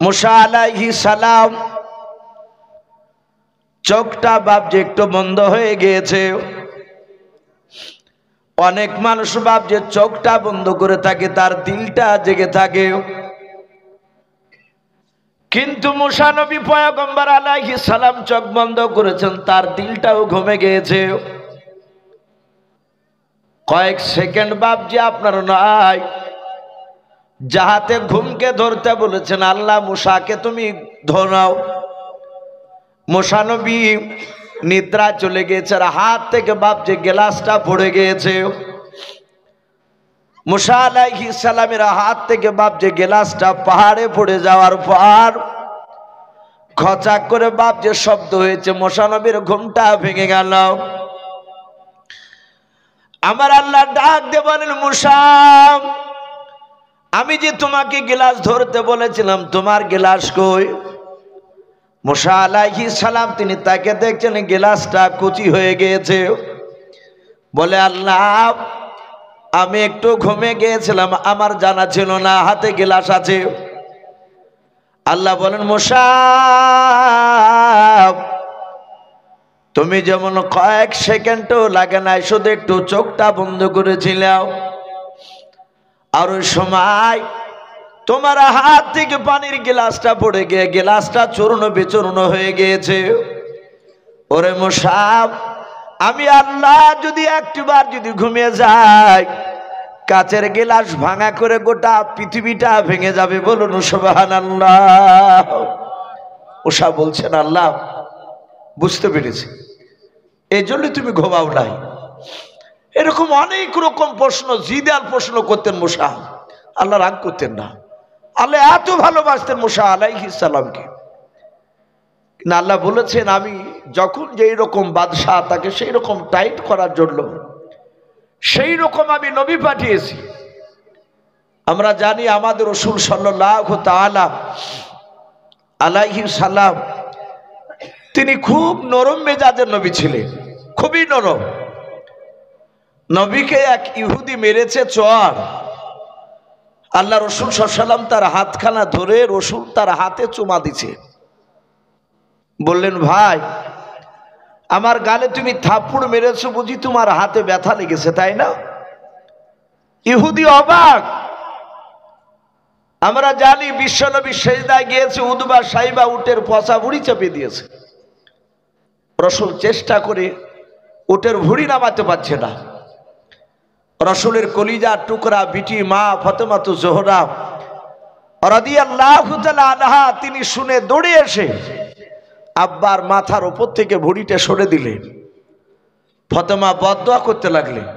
মুসা আলাইহিস সালাম চোখটা ভাবছে একটু বন্ধ হয়ে গিয়েছে। অনেক মানুষ ভাবছে চোখটা বন্ধ করে থাকে, তার দিলটা জেগে থাকে, কিন্তু মুসা নবী পয়গম্বর আলাইহিস সালাম চোখ বন্ধ করেছেন, তার দিলটাও ঘুমে গিয়েছে। কয়েক সেকেন্ড ভাবছে আপনার নাই, যাহাতে ঘুমকে ধরতে বলেছেন আল্লাহ, মুসাকে তুমি ধরাও। মুসা নবী নিদ্রা চলে গিয়েছে, আর হাত থেকে ভাবছে গ্লাসটা পড়ে গিয়েছে। মুসা আলাইহিস সালামের হাত থেকে ভাবছে গ্লাসটা পাহাড়ে পড়ে যাওয়ার পর খচাক করে ভাবছে শব্দ হয়েছে, মুসা নবীর ঘুমটা ভেঙে গেল। আমার আল্লাহ ডাক দিয়ে বলেন, মুসা আমি যে তোমাকে গ্লাস ধরতে বলেছিলাম, তোমার গ্লাস কই? মুসা আলাইহিস সালাম তিনি তাকে দেখছেন গ্লাসটা কুচি হয়ে গিয়েছে। বলে আল্লাহ আমি একটু ঘুমে গিয়েছিলাম, আমার জানা ছিল না হাতে গ্লাস আছে। আল্লাহ বলেন, মুসা তুমি যেমন কয়েক সেকেন্ডও লাগে নাই, শুধু একটু চোখটা বন্ধ করেছিলাম, আর ওই সময় তোমার হাত থেকে পানির গ্লাসটা পড়ে গিয়ে গ্লাসটা চূর্ণ বিচূর্ণ হয়ে গিয়েছে। ওরে মুসা আমি আল্লাহ যদি একটিবার যদি ঘুমিয়ে যাই, কাচের গ্লাস ভাঙা করে গোটা পৃথিবীটা ভেঙে যাবে। বলুন সুবহানাল্লাহ। মুসা বলছেন আল্লাহ বুঝতে পেরেছি, এই জন্য তুমি ঘুমাও নাই। এরকম অনেক রকম প্রশ্ন, জিদাল প্রশ্ন করতেন মুসা, আল্লাহ রাগ করতেন না। আল্লাহ এত ভালোবাসতেন মুসা আলাইহিস সালামকে। না, আল্লাহ বলেছেন আমি যখন যেই রকম বাদশাহ তাকে সেই রকম টাইট করার জন্য সেই রকম আমি নবী পাঠিয়েছি। আমরা জানি আমাদের রাসূল সাল্লাল্লাহু তাআলা আলাইহিস সালাম তিনি খুব নরম মেজাজের নবী ছিলেন, খুবই নরম। নবীকে এক ইহুদি মেরেছে চর, আল্লাহ রাসূল সাল্লাল্লাহু আলাইহি ওয়াসাল্লাম তার হাতখানা ধরে রাসূল তার হাতে চুমা দিছে। বললেন ভাই আমার গালে তুমি থাপ্পড় মেরেছো, বুঝি তোমার হাতে ব্যথা লেগেছে তাই না? ইহুদি অবাক। আমরা জানি বিশ্বনবী সেজদায় গিয়েছে, উদবা সাইবা উটের পচা ভুঁড়ি চেপে দিয়েছে। রাসূল চেষ্টা করে উটের ভুঁড়ি নামাতে পারছে না। রাসূলের কলিজার টুকরা বিটি মা ফাতেমাতু জোহরা রাদিয়াল্লাহু তাআলা আনহা তিনি শুনে দৌড়ে এসে আব্বার মাথার উপর থেকে ভুঁড়িটা সরে দিলেন। ফাতেমা বদদোয়া করতে লাগলেন।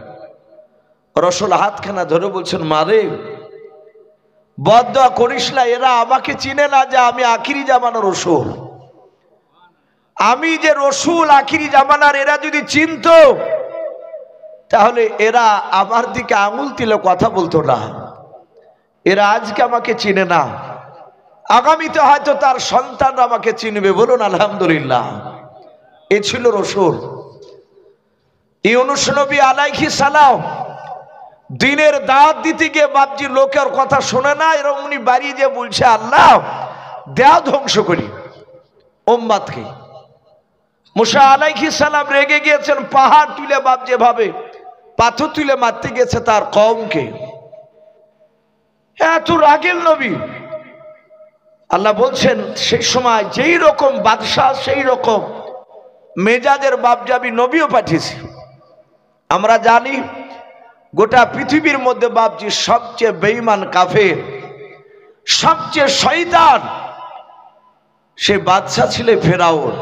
রাসূল হাতখানা ধরে বলছেন, মারে বদদোয়া করিস না, এরা আমাকে চিনে না যে আমি আখিরি জামানার রাসূল। আমি যে রাসূল আখিরি জামানার, এরা যদি চিনতো তাহলে এরা আমার দিকে আঙুল তুলে কথা বলতো না। এরা আজকে আমাকে চিনে না, আগামীতে হয়তো তার সন্তানরা আমাকে চিনবে। বলুন আলহামদুলিল্লাহ। এ ছিল রাসূল। ইউনূস নবী আলাইহিস সালাম দিনের দাওয়াত দিতে গিয়ে বাপজি লোকের কথা শোনে না, এরকম উনি বাড়ি যে বলছে আল্লাহ দেও ধ্বংস করি উম্মতকে। মুসা আলাইহিস সালাম রেগে গিয়েছেন, পাহাড় তুলে বাপ যেভাবে পাথর তুলে মারতে গেছে তার কওমকে। এত রাগের নবী। আল্লাহ বলছেন সেই সময় যেই রকম বাদশাহ সেই রকম মেজাজের বাপজাবি নবীও পাঠিয়েছি। আমরা জানি গোটা পৃথিবীর মধ্যে বাপজি সবচেয়ে বেঈমান কাফের, সবচেয়ে শয়তান সে বাদশাহ ছিল ফেরাউন।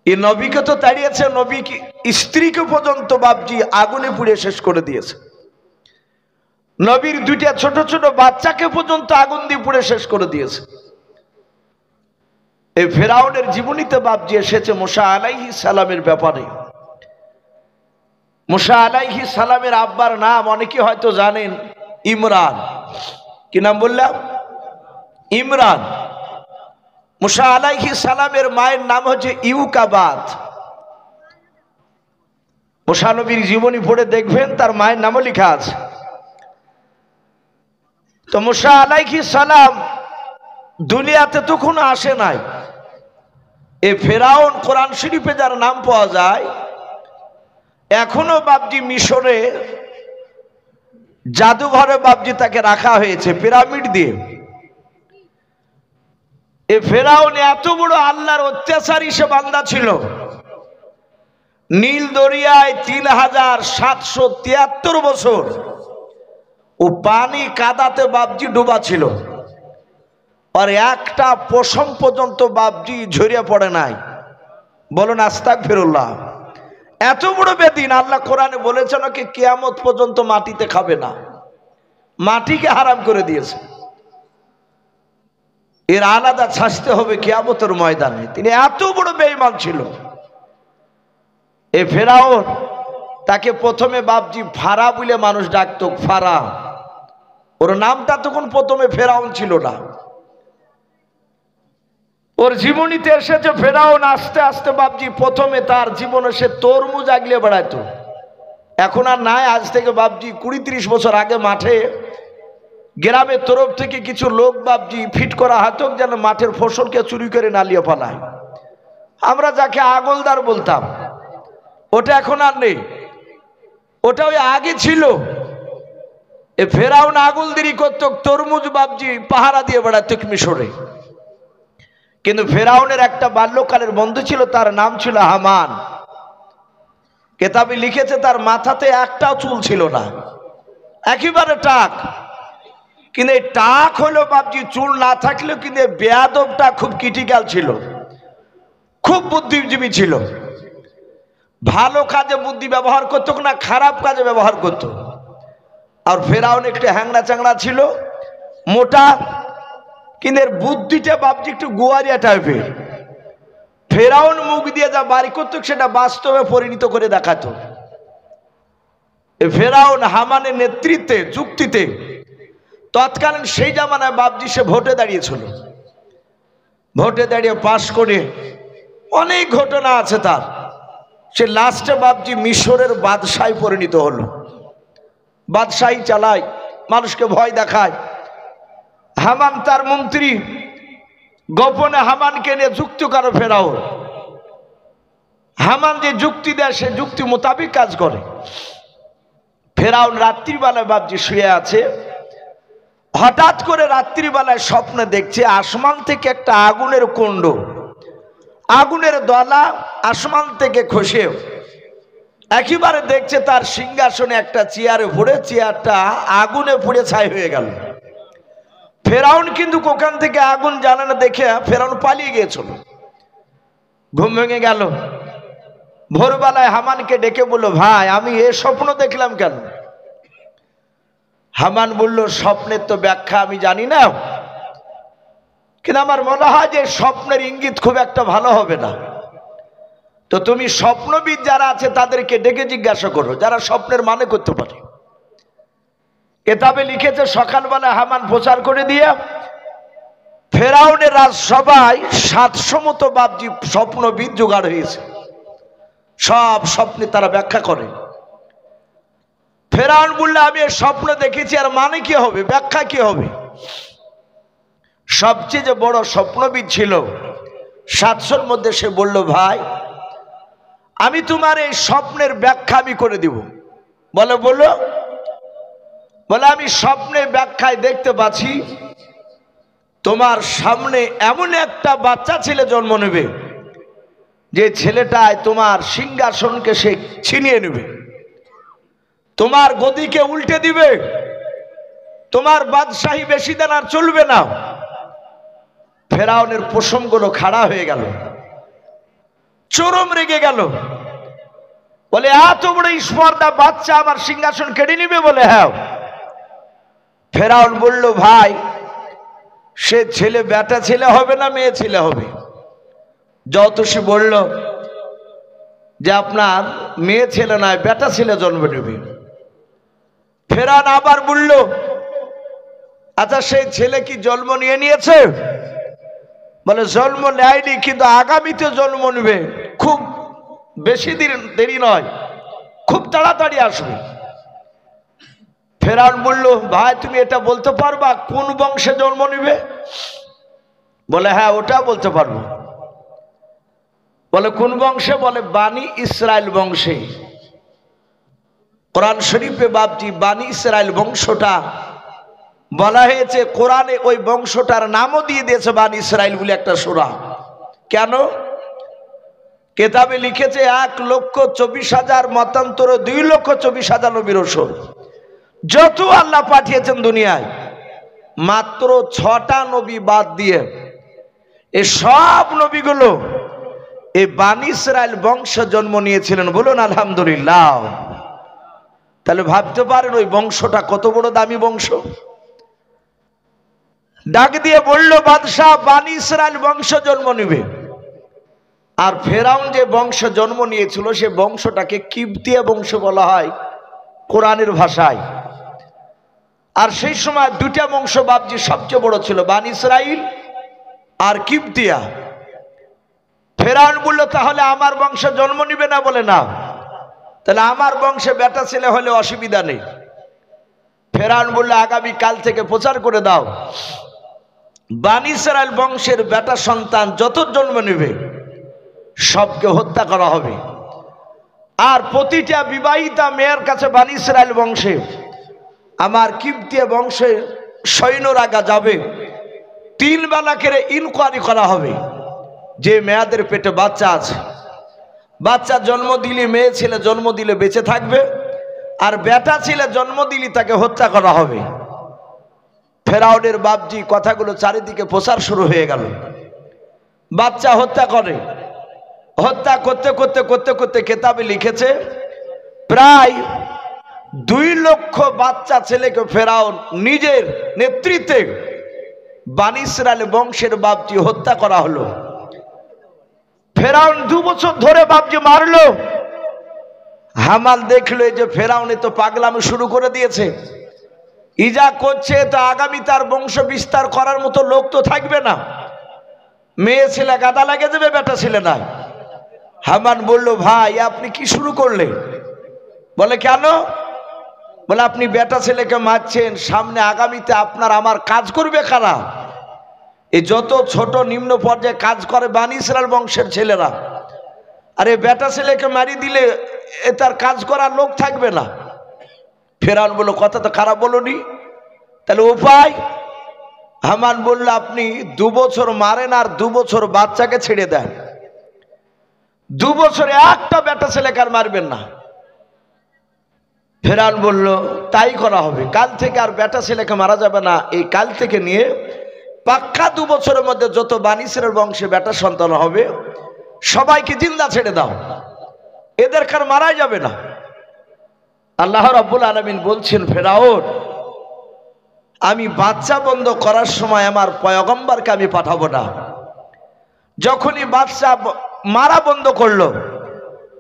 এই নবীকে তো তাড়িয়েছে, নবীকে স্ত্রীকে পর্যন্ত বাপজি আগুনে পুড়ে শেষ করে দিয়েছে। নবীর দুইটা ছোট ছোট বাচ্চাকে পর্যন্ত আগুন দিয়ে পুড়ে শেষ করে দিয়েছে। এই ফেরাউনের জীবনীতে বাপজি এসেছে মুসা আলাইহিস সালামের ব্যাপারে। মুসা আলাইহিস সালামের আব্বার নাম অনেকে হয়তো জানেন, ইমরান। কি নাম বললাম? ইমরান। মুসা আলাইহিস সালামের মায়ের নাম হচ্ছে ইউকাবাদ। মুসা নবীর জীবনী পড়ে দেখবেন তার মায়ের নামও লেখা আছে। তো মুসা আলাইহিস সালাম দুনিয়াতে তখন আসে নাই। এ ফেরাউন কোরআন শরীফে যার নাম পাওয়া যায়, এখনো বাবজি মিশরে জাদুঘরে বাবজি তাকে রাখা হয়েছে পিরামিড দিয়ে। এ ফেরাউন এত বড় আল্লাহর অত্যাচারী সে বান্দা ছিল। নীল দরিয়ায় ৩৭৭৩ বছর ও পানি কাদাতে বাবজি ডুবা ছিল, আর একটা পশম পর্যন্ত বাবজি ঝরিয়ে পড়ে নাই। বলুন আস্তাগফিরুল্লাহ। এত বড় বেদিন, আল্লাহ কোরআনে বলেছেন ওকে কিয়ামত পর্যন্ত মাটিতে খাবে না, মাটিকে হারাম করে দিয়েছে। এর আলাদা শাস্তি হবে কিয়ামতের ময়দানে। তিনি এত বড় বেঈমান ছিল। এ ফেরাউন, তাকে প্রথমে বাবজি ফারা বলে মানুষ ডাকতো, ফারা। ওর নামটা তখন প্রথমে ফেরাউন ছিল না। ওর জীবনীতে এসেছে ফেরাউন আস্তে আস্তে বাবজি প্রথমে তার জীবনে সে তরমুজ আগলে বেড়াইতো। এখন আর নাই, আজ থেকে বাবজি ২০-৩০ বছর আগে মাঠে গ্রামের তরফ থেকে কিছু লোক বাবজি ফিট করা হাতক যেন মাঠের ফসলকে চুরি করে নালিয়ে পালায়। আমরা যাকে আগলদার বলতাম, ওটা এখন আর নেই, ওটা ওই আগে ছিল। এ ফেরাউন আগলদিরি করত, তরমুজ বাবজি পাহারা দিয়ে বেড়াতো মিশরে। কিন্তু ফেরাউনের একটা বাল্যকালের বন্ধু ছিল, তার নাম ছিল হামান। কেতাবে লিখেছে তার মাথাতে একটাও চুল ছিল না, একেবারে টাক। কিন্তু এই টাক হলো বাবজি, চুল না থাকলেও কিন্তু বেয়াদবটা খুব ক্রিটিক্যাল ছিল, খুব বুদ্ধিজীবী ছিল। ভালো কাজে বুদ্ধি ব্যবহার করতো না, খারাপ কাজে ব্যবহার করত। আর ফেরাউন একটু হ্যাংড়া চ্যাংড়া ছিল, মোটা, কিন্তু এর বুদ্ধিটা বাবজি একটু গোয়ারিয়া টাইপের। ফেরাউন মুখ দিয়ে যা বাড়ি করতো সেটা বাস্তবে পরিণত করে দেখাতো। ফেরাউন হামানের নেতৃত্বে, যুক্তিতে, তৎকালীন সেই জামানায় বাবজি সে ভোটে দাঁড়িয়েছিল। ভোটে দাঁড়িয়ে পাশ করে অনেক ঘটনা আছে তার। সে লাস্টে বাবজি মিশরের বাদশাহী পরিণত হলো। বাদশাহী চালায়, মানুষকে ভয় দেখায়। হামান তার মন্ত্রী, গোপনে হামানকে নিয়ে যুক্তি করে ফেরাউন। হামান যে যুক্তি দেয় সে যুক্তি মোতাবেক কাজ করে। ফেরাউন রাত্রিবেলায় বাবজি শুয়ে আছে, হঠাৎ করে রাত্রিবেলায় স্বপ্নে দেখছে আসমান থেকে একটা আগুনের কুণ্ড, আগুনের দলা আসমান থেকে খসে একেবারে দেখছে তার সিংহাসনে একটা চেয়ারে পড়ে, চেয়ারটা আগুনে পুড়ে ছাই হয়ে গেল। ফেরাউন কিন্তু ওখান থেকে আগুন জ্বালানো দেখে ফেরাউন পালিয়ে গিয়েছিল। ঘুম ভেঙে গেল, ভোরবেলায় হামানকে ডেকে বলল, ভাই আমি এ স্বপ্ন দেখলাম কেন? হামান বলল, স্বপ্নের তো ব্যাখ্যা আমি জানি না, কিন্তু আমার মনে হয় যে স্বপ্নের ইঙ্গিত খুব একটা ভালো হবে না। তো তুমি স্বপ্নবিদ যারা আছে তাদেরকে ডেকে জিজ্ঞাসা করো, যারা স্বপ্নের মানে করতে পারে। কেতাবে লিখেছে সকালবেলা হামান প্রচার করে দিয়ে ফেরাউনের রাজসভায় ৭০০ মতো বাবজি স্বপ্নবিদ জোগাড় হয়েছে। সব স্বপ্নে তারা ব্যাখ্যা করে। ফেরাউন বললে, আমি এর স্বপ্ন দেখেছি, আর মানে কি হবে, ব্যাখ্যা কি হবে? সবচেয়ে যে বড় স্বপ্নবিদ ছিল ৭০০-র মধ্যে, সে বলল, ভাই আমি তোমার এই স্বপ্নের ব্যাখ্যা আমি করে দিব। বলে বলো। বলে, আমি স্বপ্নের ব্যাখ্যায় দেখতে পাচ্ছি তোমার সামনে এমন একটা বাচ্চা ছেলে জন্ম নেবে, যে ছেলেটায় তোমার সিংহাসনকে সে ছিনিয়ে নেবে, তোমার গদিকে উল্টে দিবে, তোমার বাদশাহী বেশি দিন আর চলবে না। ফেরাউনের পশমগুলো খাড়া হয়ে গেল, চরম রেগে গেল। বলে, এত বড় স্পর্ধা, বাচ্চা আমার সিংহাসন কেড়ে নিবে? বলে, হ্যাঁ। ফেরাউন বলল, ভাই সে ছেলে বেটা ছেলে হবে না মেয়ে ছেলে হবে? জ্যোতিষী বলল যে আপনার মেয়ে ছেলে নয়, বেটা ছেলে জন্ম নেবে। ফেরাউন আবার বলল, আচ্ছা সেই ছেলে কি জন্ম নিয়ে নিয়েছে? বলে, জন্ম নেয়নি, কিন্তু আগামীতে জন্ম নেবে, খুব বেশি দেরি নয়, খুব তাড়াতাড়ি আসবে। ফেরাউন বলল, ভাই তুমি এটা বলতে পারবা কোন বংশে জন্ম নেবে? বলে হ্যাঁ ওটা বলতে পারবো। বলে কোন বংশে? বলে বানি ইসরায়েল বংশে। কোরআন শরীফে বাপজি বানি ইসরায়েল বংশটা বলা হয়েছে, কোরআনে ওই বংশটার নামও দিয়ে দিয়েছে বানি ইসরায়েল বলে একটা সূরা। কেন? কেতাবে লিখেছে 1,24,000 মতান্তর 2,24,000 নবী রাসূল যত আল্লাহ পাঠিয়েছেন দুনিয়ায়, মাত্র 6টা নবী বাদ দিয়ে এই সব নবীগুলো এই বানি ইসরায়েল বংশে জন্ম নিয়েছিলেন। বলুন আলহামদুলিল্লাহ। তাহলে ভাবতে পারেন ওই বংশটা কত বড় দামি বংশ। ডাক দিয়ে বলল বাদশাহ বানি ইসরায়েল বংশ জন্ম নিবে। আর ফেরাউন যে বংশ জন্ম নিয়েছিল সে বংশটাকে কিবতিয়া বংশ বলা হয় কোরআনের ভাষায়। আর সেই সময় দুটা বংশ বাপজি সবচেয়ে বড় ছিল, বানি ইসরাইল আর কিবতিয়া। ফেরাউন বলল তাহলে আমার বংশে জন্ম নিবে না? বলে না, তাহলে আমার বংশে বেটা ছেলে হলে অসুবিধা নেই। ফেরাউন বলল আগামী কাল থেকে প্রচার করে দাও, বানি ইসরাইল বংশের বেটা সন্তান যত জন্ম নেবে সবকে হত্যা করা হবে। আর প্রতিটা বিবাহিতা মেয়ের কাছে বানি ইসরাইল বংশে আমার কিবতিয়া বংশের সৈন্যরাগা যাবে, 3 বেলা করে ইনকোয়ারি করা হবে যে মেয়েদের পেটে বাচ্চা আছে, বাচ্চা জন্ম দিলে মেয়ে ছেলে জন্ম দিলে বেঁচে থাকবে, আর বেটা ছেলে জন্ম দিলে তাকে হত্যা করা হবে। ফেরাউনের বাপজি কথাগুলো চারিদিকে প্রচার শুরু হয়ে গেল। বাচ্চা হত্যা করে, হত্যা করতে করতে করতে করতে কেতাবে লিখেছে প্রায় 2 লক্ষ বাচ্চা ছেলেকে ফেরাউন নিজের নেতৃত্বে বানি ইসরায়েল বংশের বাপজি হত্যা করা হলো। ফেরাউন 2 বছর ধরে বাপজি মারলো। হামান দেখলো যে ফেরাউনে তো পাগলামি শুরু করে দিয়েছে, ইজা করছে, তো আগামী তার বংশ বিস্তার করার মতো লোক তো থাকবে না, মেয়ে ছেলে গাদা লাগে যাবে, বেটা ছেলে নাই। হামান বলল ভাই আপনি কি শুরু করলেন? বলে কেন? বলে আপনি বেটা ছেলেকে মারছেন, সামনে আগামীতে আপনার আমার কাজ করবে কারা? এই যত ছোট নিম্ন পর্যায়ে কাজ করে বানি ইসরায়েল বংশের ছেলেরা, আরে বেটা ছেলেকে মারি দিলে এ তার কাজ করার লোক থাকবে না। ফেরাউন বলল কথা তো খারাপ বলনি, তাহলে উপায়? হামান বলল আপনি 2 বছর মারেন আর 2 বছর বাচ্চাকে ছেড়ে দেন, 2 বছরে একটা বেটা ছেলেকে আর মারবেন না। ফেরাউন বলল তাই করা হবে, কাল থেকে আর বেটা ছেলেকে মারা যাবে না। এই কাল থেকে নিয়ে পাক্কা 2 বছরের মধ্যে যত বানি ইসরায়েল বংশে বেটা সন্তান হবে সবাইকে জিন্দা ছেড়ে দাও, এদেরকে আর মারা যাবে না। আল্লাহ রাব্বুল আলামিন বলছেন ফেরাউন আমি বাচ্চা বন্ধ করার সময় আমার পয়গম্বরকে আমি পাঠাবো না। যখনই বাচ্চা মারা বন্ধ করলো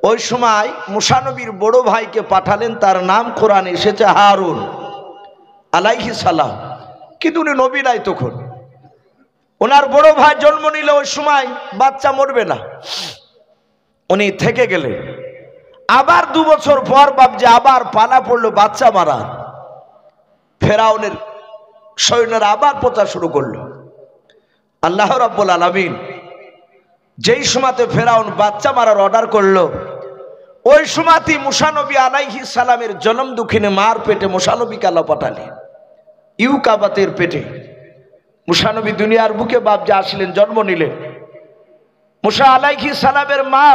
ওই সময় মুসা নবীর বড় ভাইকে পাঠালেন, তার নাম কোরআনে এসেছে হারুন আলাইহিস সালাম, কিন্তু উনি নবী নাই তখন। ওনার বড় ভাই জন্ম নিলে ওই সময় বাচ্চা মরবে না, উনি থেকে গেলেন। আবার 2 বছর পর বাপজি আবার পালা পড়লো বাচ্চা মারা। ফেরাউনের সৈন্যরা আবার প্রচার শুরু করলো। আল্লাহ রাব্বুল আলামিন যেই সময়তে ফেরাউন বাচ্চা মারার অর্ডার করলো ওই সময়তে মুসা নবী আলাইহিস সালামের জন্ম দুঃখিনী মার পেটে মুসা নবীকে আল্লাহ পাঠালেন, ইউকাবাতের পেটে। মুসা নবী দুনিয়ার বুকে বাপজি আসলেন, জন্ম নিলেন। মুসা আলাইহিস সালামের মা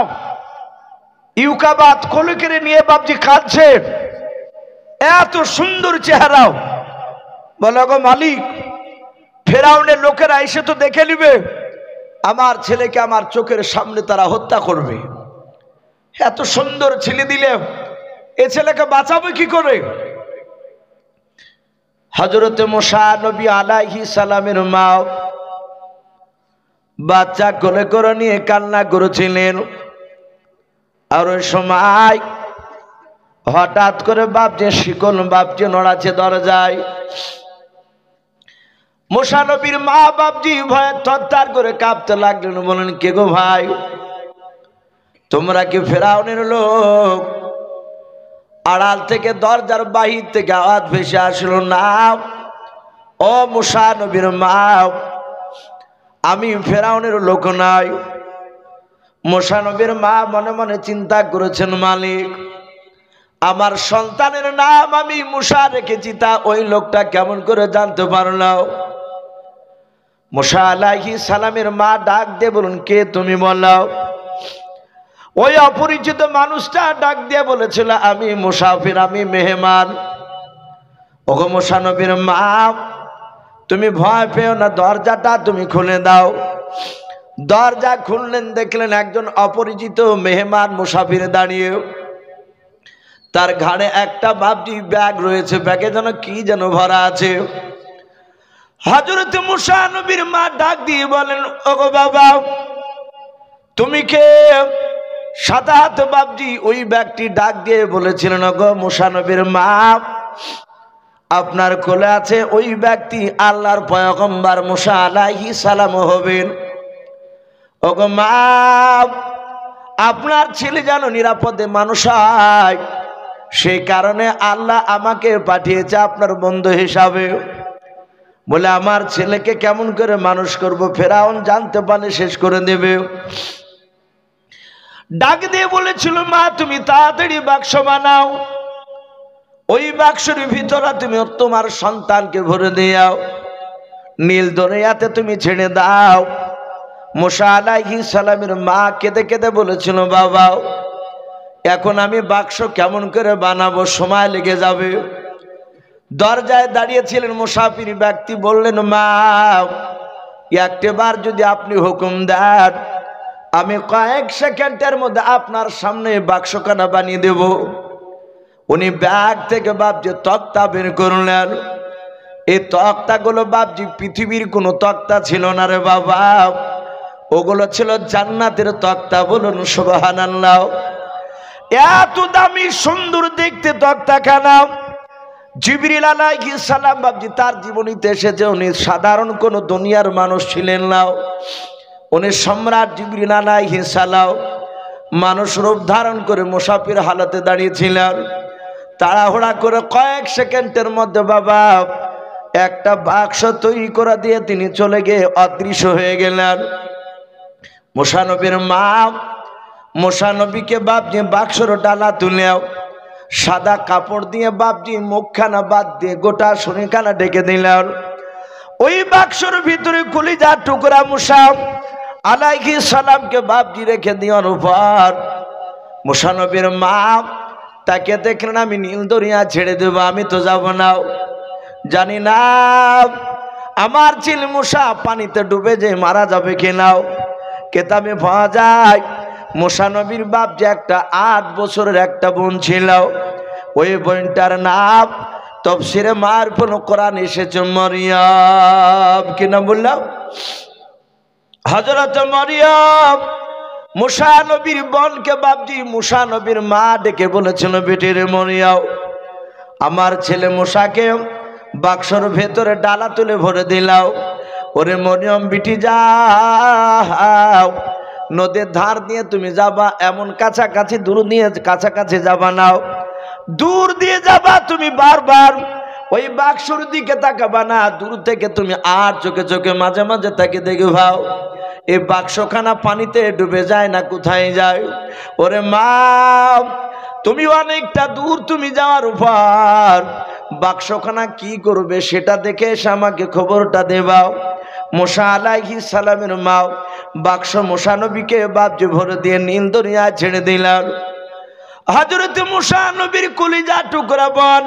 ইউকাবাত কোলে করে নিয়ে বাপজি কাঁদছে, এত সুন্দর চেহারাও। বলে গো মালিক, ফেরাউনের লোকেরা এসে তো দেখে নিবে আমার ছেলেকে আমার চোখের সামনে তারা হত্যা করবে, এত সুন্দর ছেলে দিলে এ ছেলেকে বাঁচাবে কি করে? হযরতে মুসা নবী আলাইহিস সালামের মা বাচ্চা কোলে করে নিয়ে কান্না করেছিলেন। আর ওই সময় হঠাৎ করে বাপজি শিকল বাপজি নড়াচ্ছে দরজায়। মুসা নবীর মা বাপজি ভয়ে থরথর করে কাঁপতে লাগলেন। বলেন কে গো ভাই, তোমরা কি ফেরাউনের লোক? আড়াল থেকে দরজার বাহির থেকে আওয়াজ ভেসে আসলো, না ও মুসা নবীর মা, আমি ফেরাউনের লোক নাই। মূসা নবীর মা মনে মনে চিন্তা করেছেন, মালিক আমার সন্তানের নাম আমি মূসা রেখেছি, তা ওই লোকটা কেমন করে জানতে পারলো? মূসা আলাইহিস সালামের মা ডাক দিয়ে বলুন, কে তুমি বলো? ওই অপরিচিত মানুষটা ডাক দিয়ে বলেছিল, আমি মুসাফির, আমি মেহমান। ওগো মূসা নবীর মা, তুমি ভয় পেও না, দরজাটা তুমি খুলে দাও। দরজা খুললেন, দেখলেন একজন অপরিচিত মেহমান মুসাফির দাঁড়িয়ে, তার ঘাড়ে একটা বাবজি ব্যাগ রয়েছে, ব্যাগে যেন কি যেন ভরা আছে। হযরত মূসা নবীর মা ডাক দিয়ে বলেন, ওগো বাবা তুমি কে? সাদাত বাবজি ওই ব্যাগটি ডাক দিয়ে বলেছিলেন, ওগো মূসা নবীর মা, আপনার কোলে আছে ওই ব্যক্তি আল্লাহর পয়গম্বর মূসা আলাইহিস সালাম হবেন। ওগো মা, আপনার ছেলে যেন নিরাপদে মানুষ হয়, সেই কারণে আল্লাহ আমাকে পাঠিয়েছে আপনার বন্ধু হিসাবে। বলে আমার ছেলেকে কেমন করে মানুষ করব, ফেরাউন জানতে পারলে শেষ করে দেবে। ডাক দিয়ে বলেছিল, মা তুমি তাড়াতাড়ি বাক্স বানাও, ওই বাক্সের ভিতরে তুমি তোমার সন্তানকে ভরে দিও, নীল দরিয়াতে তুমি ছেড়ে দাও। মূসা আলাইহিস সালামের মা কেঁদে কেঁদে বলেছিল, বাবা এখন আমি বাক্স কেমন করে বানাবো, সময় লেগে যাবে। দরজায় দাঁড়িয়েছিলেন মুসাফির ব্যক্তি, বললেন, মা একটিবার যদি আপনি হুকুম দেন, আমি কয়েক সেকেন্ডের মধ্যে আপনার সামনে বাক্সখানা বানিয়ে দেব। উনি ব্যাগ থেকে বাবজি তক্তা বের করলেন। এই তক্তাগুলো বাবজি পৃথিবীর কোনো তক্তা ছিল না রে বাবা, ওগুলো ছিল জান্নাতের তক্তা। বলুন সুবহানাল্লাহ। এত দামি সুন্দর দেখতে তক্তাখানা জিবরিল আলাইহিস সালাম বাবজি তার জীবনীতে এসেছে, উনি সাধারণ কোনো দুনিয়ার মানুষ ছিলেন না, উনি সম্রাট জিবরিল আলাইহিস সালাম মানুষ রূপ ধারণ করে মুসাফির হালতে দাঁড়িয়েছিলেন। তাড়াহুড়া করে কয়েক সেকেন্ডের মধ্যে বাবা একটা বাক্স তৈরি করে দিয়ে তিনি চলে গিয়ে অদৃশ্য হয়ে গেলেন। মূসা নবীর মা মূসা নবীকে বাবজি বাক্সর ডালা তুলেও সাদা কাপড় দিয়ে বাবজি মুখখানা বাদ দিয়ে গোটা শরীরখানা ঢেকে দিলেন। ওই বাক্সর ভিতরে কলিজার টুকরা মূসা আলাইহিস সালামকে বাবজি রেখে দেওয়ার পর মূসা নবীর মা তাকে দেখলেন, আমি নীল দরিয়া ছেড়ে দেব, আমি তো যাব না, জানি না আমার ছেলে মূসা পানিতে ডুবে যে মারা যাবে কিনা। কেতাবে পাওয়া যায় মূসা নবীর বাপ যে একটা 8 বছরের একটা বোন ছিল, ওই বোনটার নাম তাফসীরে মারফুল কোরআন এসেছে মরিয়ম। কি নাম বললাম? হযরত মরিয়ম মূসা নবীর বোনকে বাপজি মূসা নবীর মা ডেকে বলেছিল, বেটির মরিয়ম, আমার ছেলে মূসাকে বাক্সর ভেতরে ডালা তুলে ভরে দিলাও। ওরে মরিয়ম বিটি যাও, নদীর ধার দিয়ে তুমি যাবা, এমন কাছাকাছি দূর দিয়ে কাছাকাছি যাবা নাও, দূর দিয়ে যাবা তুমি, বারবার ওই বাক্সর দিকে তাকাবা না, দূর থেকে তুমি আর চোখে চোখে মাঝে মাঝে তাকে দেখে ভাও এই বাক্সখানা পানিতে ডুবে যায় না কোথায় যায়। ওরে মা তুমি অনেকটা দূর তুমি যাওয়ার উপর বাক্সখানা কি করবে সেটা দেখে এসে আমাকে খবরটা দেবাও। মূসা আলাইহিস সালামের মা বাক্স মূসা নবীকে বাবজি ভরে দিয়ে নীল দরিয়া ছেড়ে দিলেন। হযরত মূসা নবীর কলিজা টুকরা বোন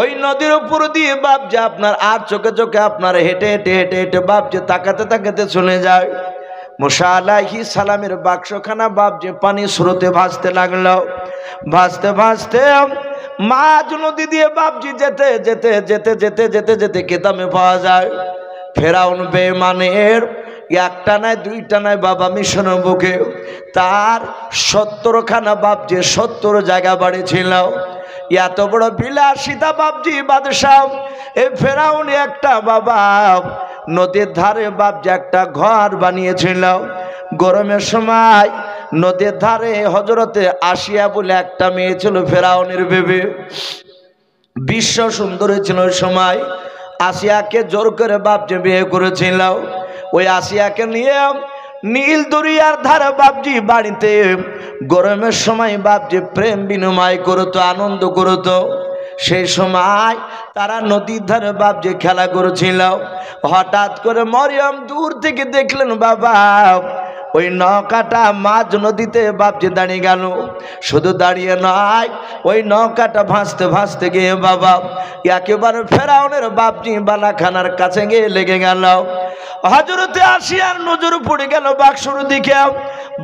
ওই নদীর উপর দিয়ে বাবজি আপনার আর চোখে চোখে আপনার হেঁটে হেঁটে হেঁটে হেঁটে বাবজি তাকাতে তাকাতে চলে যায়। মূসা আলাইহিস সালামের বাক্সখানা বাবজি পানি স্রোতে ভাসতে লাগলো, ভাসতে ভাসতে মাঝ নদী দিয়ে বাবজি যেতে যেতে যেতে যেতে যেতে যেতে কেতাবে পাওয়া যায় ফেরাউন বেঈমানের একটা নয় দুইটা নয় বাবা মিশনের বুকে তার 70খানা বাবজি 70 জায়গা বাড়ি ছিল। এত বড় বিলাসিতা বাবজি বাদশাহ এই ফেরাউন একটা বাবা নদীর ধারে বাবজি একটা ঘর বানিয়েছিল। গরমের সময় নদীর ধারে হযরতে আসিয়া বলে একটা মেয়ে ছিল ফেরাউনের বেবি, বিশ্ব সুন্দরী ছিল ওই সময়। আসিয়াকে জোর করে বাপজি বিয়ে করেছিল। ওই আসিয়াকে নিয়ে নীল দরিয়ার ধারে বাপজি বাড়িতে গরমের সময় বাপজি প্রেম বিনিময় করতো, আনন্দ করতো। সেই সময় তারা নদীর ধারে বাপজি খেলা করেছিল। হঠাৎ করে মরিয়ম দূর থেকে দেখলেন বাবা ওই নৌকাটা মাঝ নদীতে বাপজি দাঁড়িয়ে গেল। শুধু দাঁড়িয়ে নয়, ওই নৌকাটা ভাসতে ভাসতে গিয়ে বাবা একেবারে ফেরাউনের বাপজি বালাখানার কাছে গিয়ে লেগে গেল। হযরতে আসিয়ার নজর পড়ে গেল বাক্সর দিকে।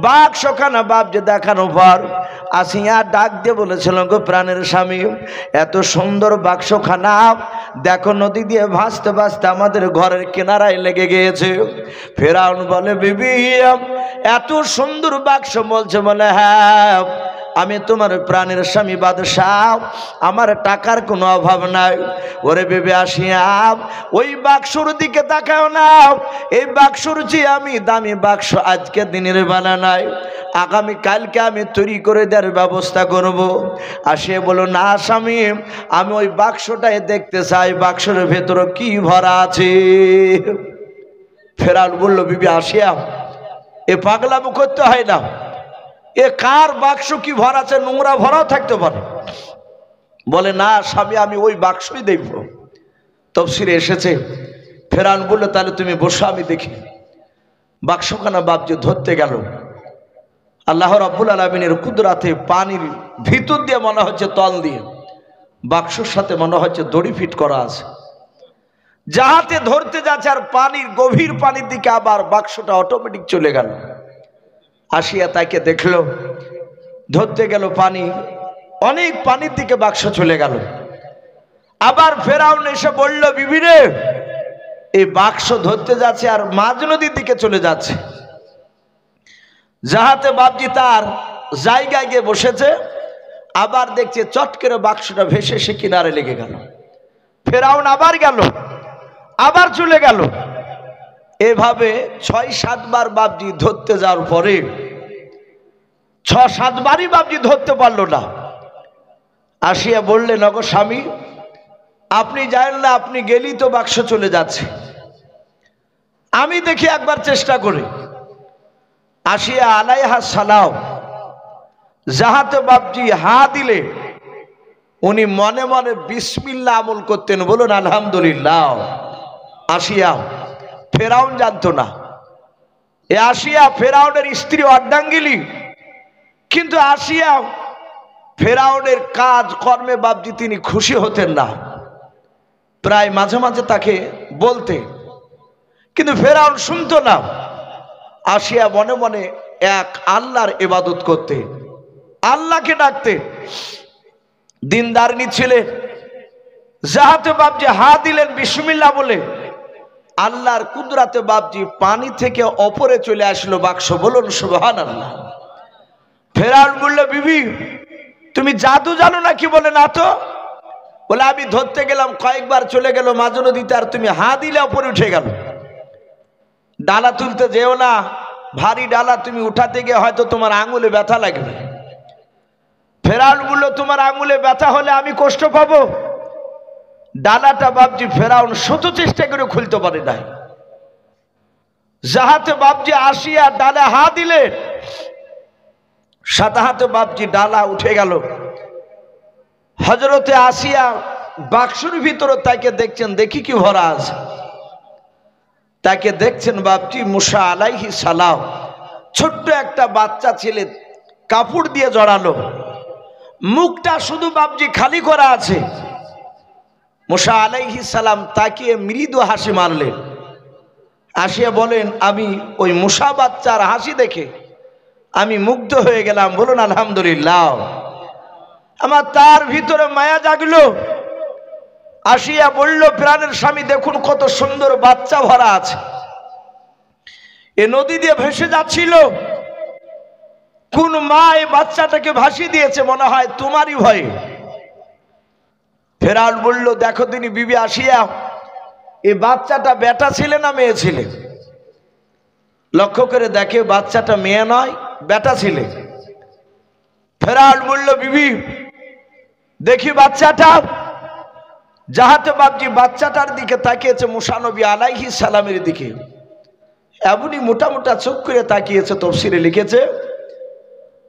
বাক্সখানা বাপজি দেখানোর পর আসিয়া ডাক দিয়ে বলেছিল, গো প্রাণের স্বামী, এত সুন্দর বাক্সখানা দেখো নদী দিয়ে ভাসতে ভাসতে আমাদের ঘরের কিনারায় লেগে গিয়েছে। ফেরাউন বলে, বিবি এত সুন্দর বাক্স বলছে? বলে, হ্যাঁ, আমি তোমার প্রাণের স্বামী বাদশাহ, আমার টাকার কোনো অভাব নাই। ওরে বেবে আসিয়া ওই বাক্সর দিকে তাকাও না, এই বাক্সর চেয়ে আমি দামি বাক্স আজকে দিনের বেলা নাই, আগামী কালকে আমি তৈরি করে দেওয়ার ব্যবস্থা করব। আসিয়া বলো, না স্বামী, আমি ওই বাক্সটাই দেখতে চাই, বাক্সের ভেতরে কি ভরা আছে। ফেরাউন বলল, বিবি আসিয়া এ পাগলামো করতে হয় না, এ কার বাক্স কি ভরা আছে, নোংরা ভরাও থাকতে পারে। বলে, না স্বামী, আমি ওই বাক্সই দেখব। তাফসীরে এসেছে। ফেরাউন বলল, তাহলে তুমি বসো, আমি দেখি। বাক্সখানা বাপজি ধরতে গেল। আল্লাহ রাব্বুল আলামিনের কুদরাতে পানির ভিতর দিয়ে মনে হচ্ছে তল দিয়ে বাক্সর সাথে মনে হচ্ছে দড়ি ফিট করা আছে। যাহাতে ধরতে যাচ্ছে আর পানির গভীর পানির দিকে আবার বাক্সটা অটোমেটিক চলে গেল। আসিয়া তাকে দেখলো, ধরতে গেল পানি, অনেক পানির দিকে বাক্স চলে গেল। আবার ফেরাউন এসে বলল, বিবি রে, এই বাক্স ধরতে যাচ্ছে আর মাঝ নদীর দিকে চলে যাচ্ছে। যাহাতে বাপজি তার জায়গায় গিয়ে বসেছে, আবার দেখছে চট করে বাক্সটা ভেসে সে কিনারে লেগে গেল। ফেরাউন আবার গেল, আবার চলে গেল। এভাবে ৬-৭ বার বাপজি ধরতে যাওয়ার পরে ৬-৭ বারই বাপজি ধরতে পারলো না। আসিয়া বললেন, ওগো স্বামী, আপনি জানেন না, আপনি গেলেই তো বাক্স চলে যাচ্ছে, আমি দেখি একবার চেষ্টা করে। আসিয়া আলাইহা সালাম যাহাতে বাপজি হা দিলে উনি মনে মনে বিসমিল্লাহ আমল করতেন। বলুন আলহামদুলিল্লাহ। আসিয়া ফেরাউন জানতো না, এ আসিয়া ফেরাউনের স্ত্রী অর্ধাঙ্গিনী, কিন্তু আসিয়া ফেরাউনের কাজ কর্মে বাপজি তিনি খুশি হতেন না, প্রায় মাঝে মাঝে তাকে বলতে, কিন্তু ফেরাউন শুনতো না। আসিয়া মনে মনে এক আল্লাহর ইবাদত করতে, আল্লাহকে ডাকতে, দিনদারনি ছিলেন। যাহাতে বাপজি হা দিলেন বিসমিল্লাহ বলে, আল্লাহর কুদরাতে বাপজি পানি থেকে ওপরে চলে আসলো বাক্স। বলুন সুবহানাল্লাহ। ফেরাউন বলল, বিবি তুমি জাদু জানো নাকি? বলে, না তো। বলে, আমি ধরতে গেলাম, কয়েকবার চলে গেল মাঝ নদীতে, আর তুমি হা দিলে ওপরে উঠে গেল। ডালা তুলতে যেও না, ভারী ডালা তুমি উঠাতে গিয়ে হয়তো তোমার আঙুলে ব্যথা লাগবে। ফেরাউন বলল, তোমার আঙুলে ব্যথা হলে আমি কষ্ট পাবো? ডালাটা বাপজি ফেরাউন শত চেষ্টা করে খুলতে পারে নাই। যাহাতে বাপজি আসিয়া ডালা হা দিলে, সাথে হাতে বাপজি ডালা উঠে গেল। হযরতে আসিয়া বাক্সের ভিতরে তাকে দেখছেন, দেখি কি ভরা আছে। তাকে দেখছেন বাপজি মুসা আলাইহিস সালাম, ছোট্ট একটা বাচ্চা ছেলে, কাপড় দিয়ে জড়ালো, মুখটা শুধু বাপজি খালি করা আছে। মুসা আলাইহিস সালাম তাকিয়ে মৃদু হাসি মারলেন। আসিয়া বলেন, আমি ওই মুসা বাচ্চার হাসি দেখে আমি মুগ্ধ হয়ে গেলাম। বলুন আলহামদুলিল্লাহ। আমার তার ভিতরে মায়া জাগলো। আসিয়া বলল, প্রাণের স্বামী, দেখুন কত সুন্দর বাচ্চা ভরা আছে, এ নদী দিয়ে ভেসে যাচ্ছিল, কোন মা এই বাচ্চাটাকে ভাসিয়ে দিয়েছে, মনে হয় তোমারই ভয়ে। ফেরাউন বলল, দেখো তিনি বিবি আসিয়া, এই বাচ্চাটা বেটা ছেলে না মেয়ে ছেলে? লক্ষ্য করে দেখে বাচ্চাটা মেয়ে নয়, বেটা ছেলে। ফেরাউন বলল, বিবি দেখি বাচ্চাটা। যাহাতে বাপজি বাচ্চাটার দিকে তাকিয়েছে মুসা নবী আলাইহিস সালামের দিকে, এমনই মোটা মোটা চোখ করে তাকিয়েছে। তফসিরে লিখেছে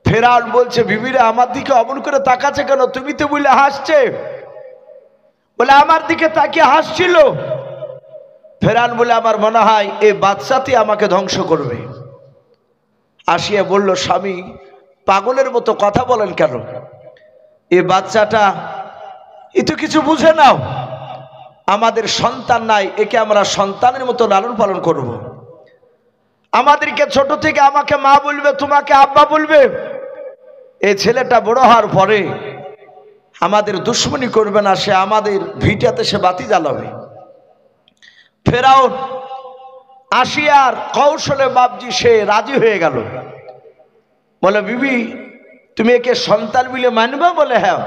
ফেরাউন বলছে বিবিরা আমার দিকে অমন করে তাকাচ্ছে কেন? তুমি তো বলে হাসছে। বলে আমার দিকে তাকিয়ে হাসছিল। ফেরাউন বলে আমার মনে হয় এই বাচ্চাটি আমাকে ধ্বংস করবে। আসিয়া বলল স্বামী পাগলের মতো কথা বলেন কেন? এই বাচ্চাটা এ তো কিছু বুঝে নাও, আমাদের সন্তান নাই, একে আমরা সন্তানের মতো লালন পালন করব। আমাদেরকে ছোট থেকে আমাকে মা বলবে, তোমাকে আব্বা বলবে। এই ছেলেটা বড় হওয়ার পরে আমাদের দুশ্মনী করবে না, সে আমাদের ভিটাতে সে বাতি জ্বালাবে। ফেরাউন আসিয়ার কৌশলে বাপজি সে রাজি হয়ে গেল। বলে বিবি তুমি একে সন্তান বলে মানবে? বলে হ্যাঁ।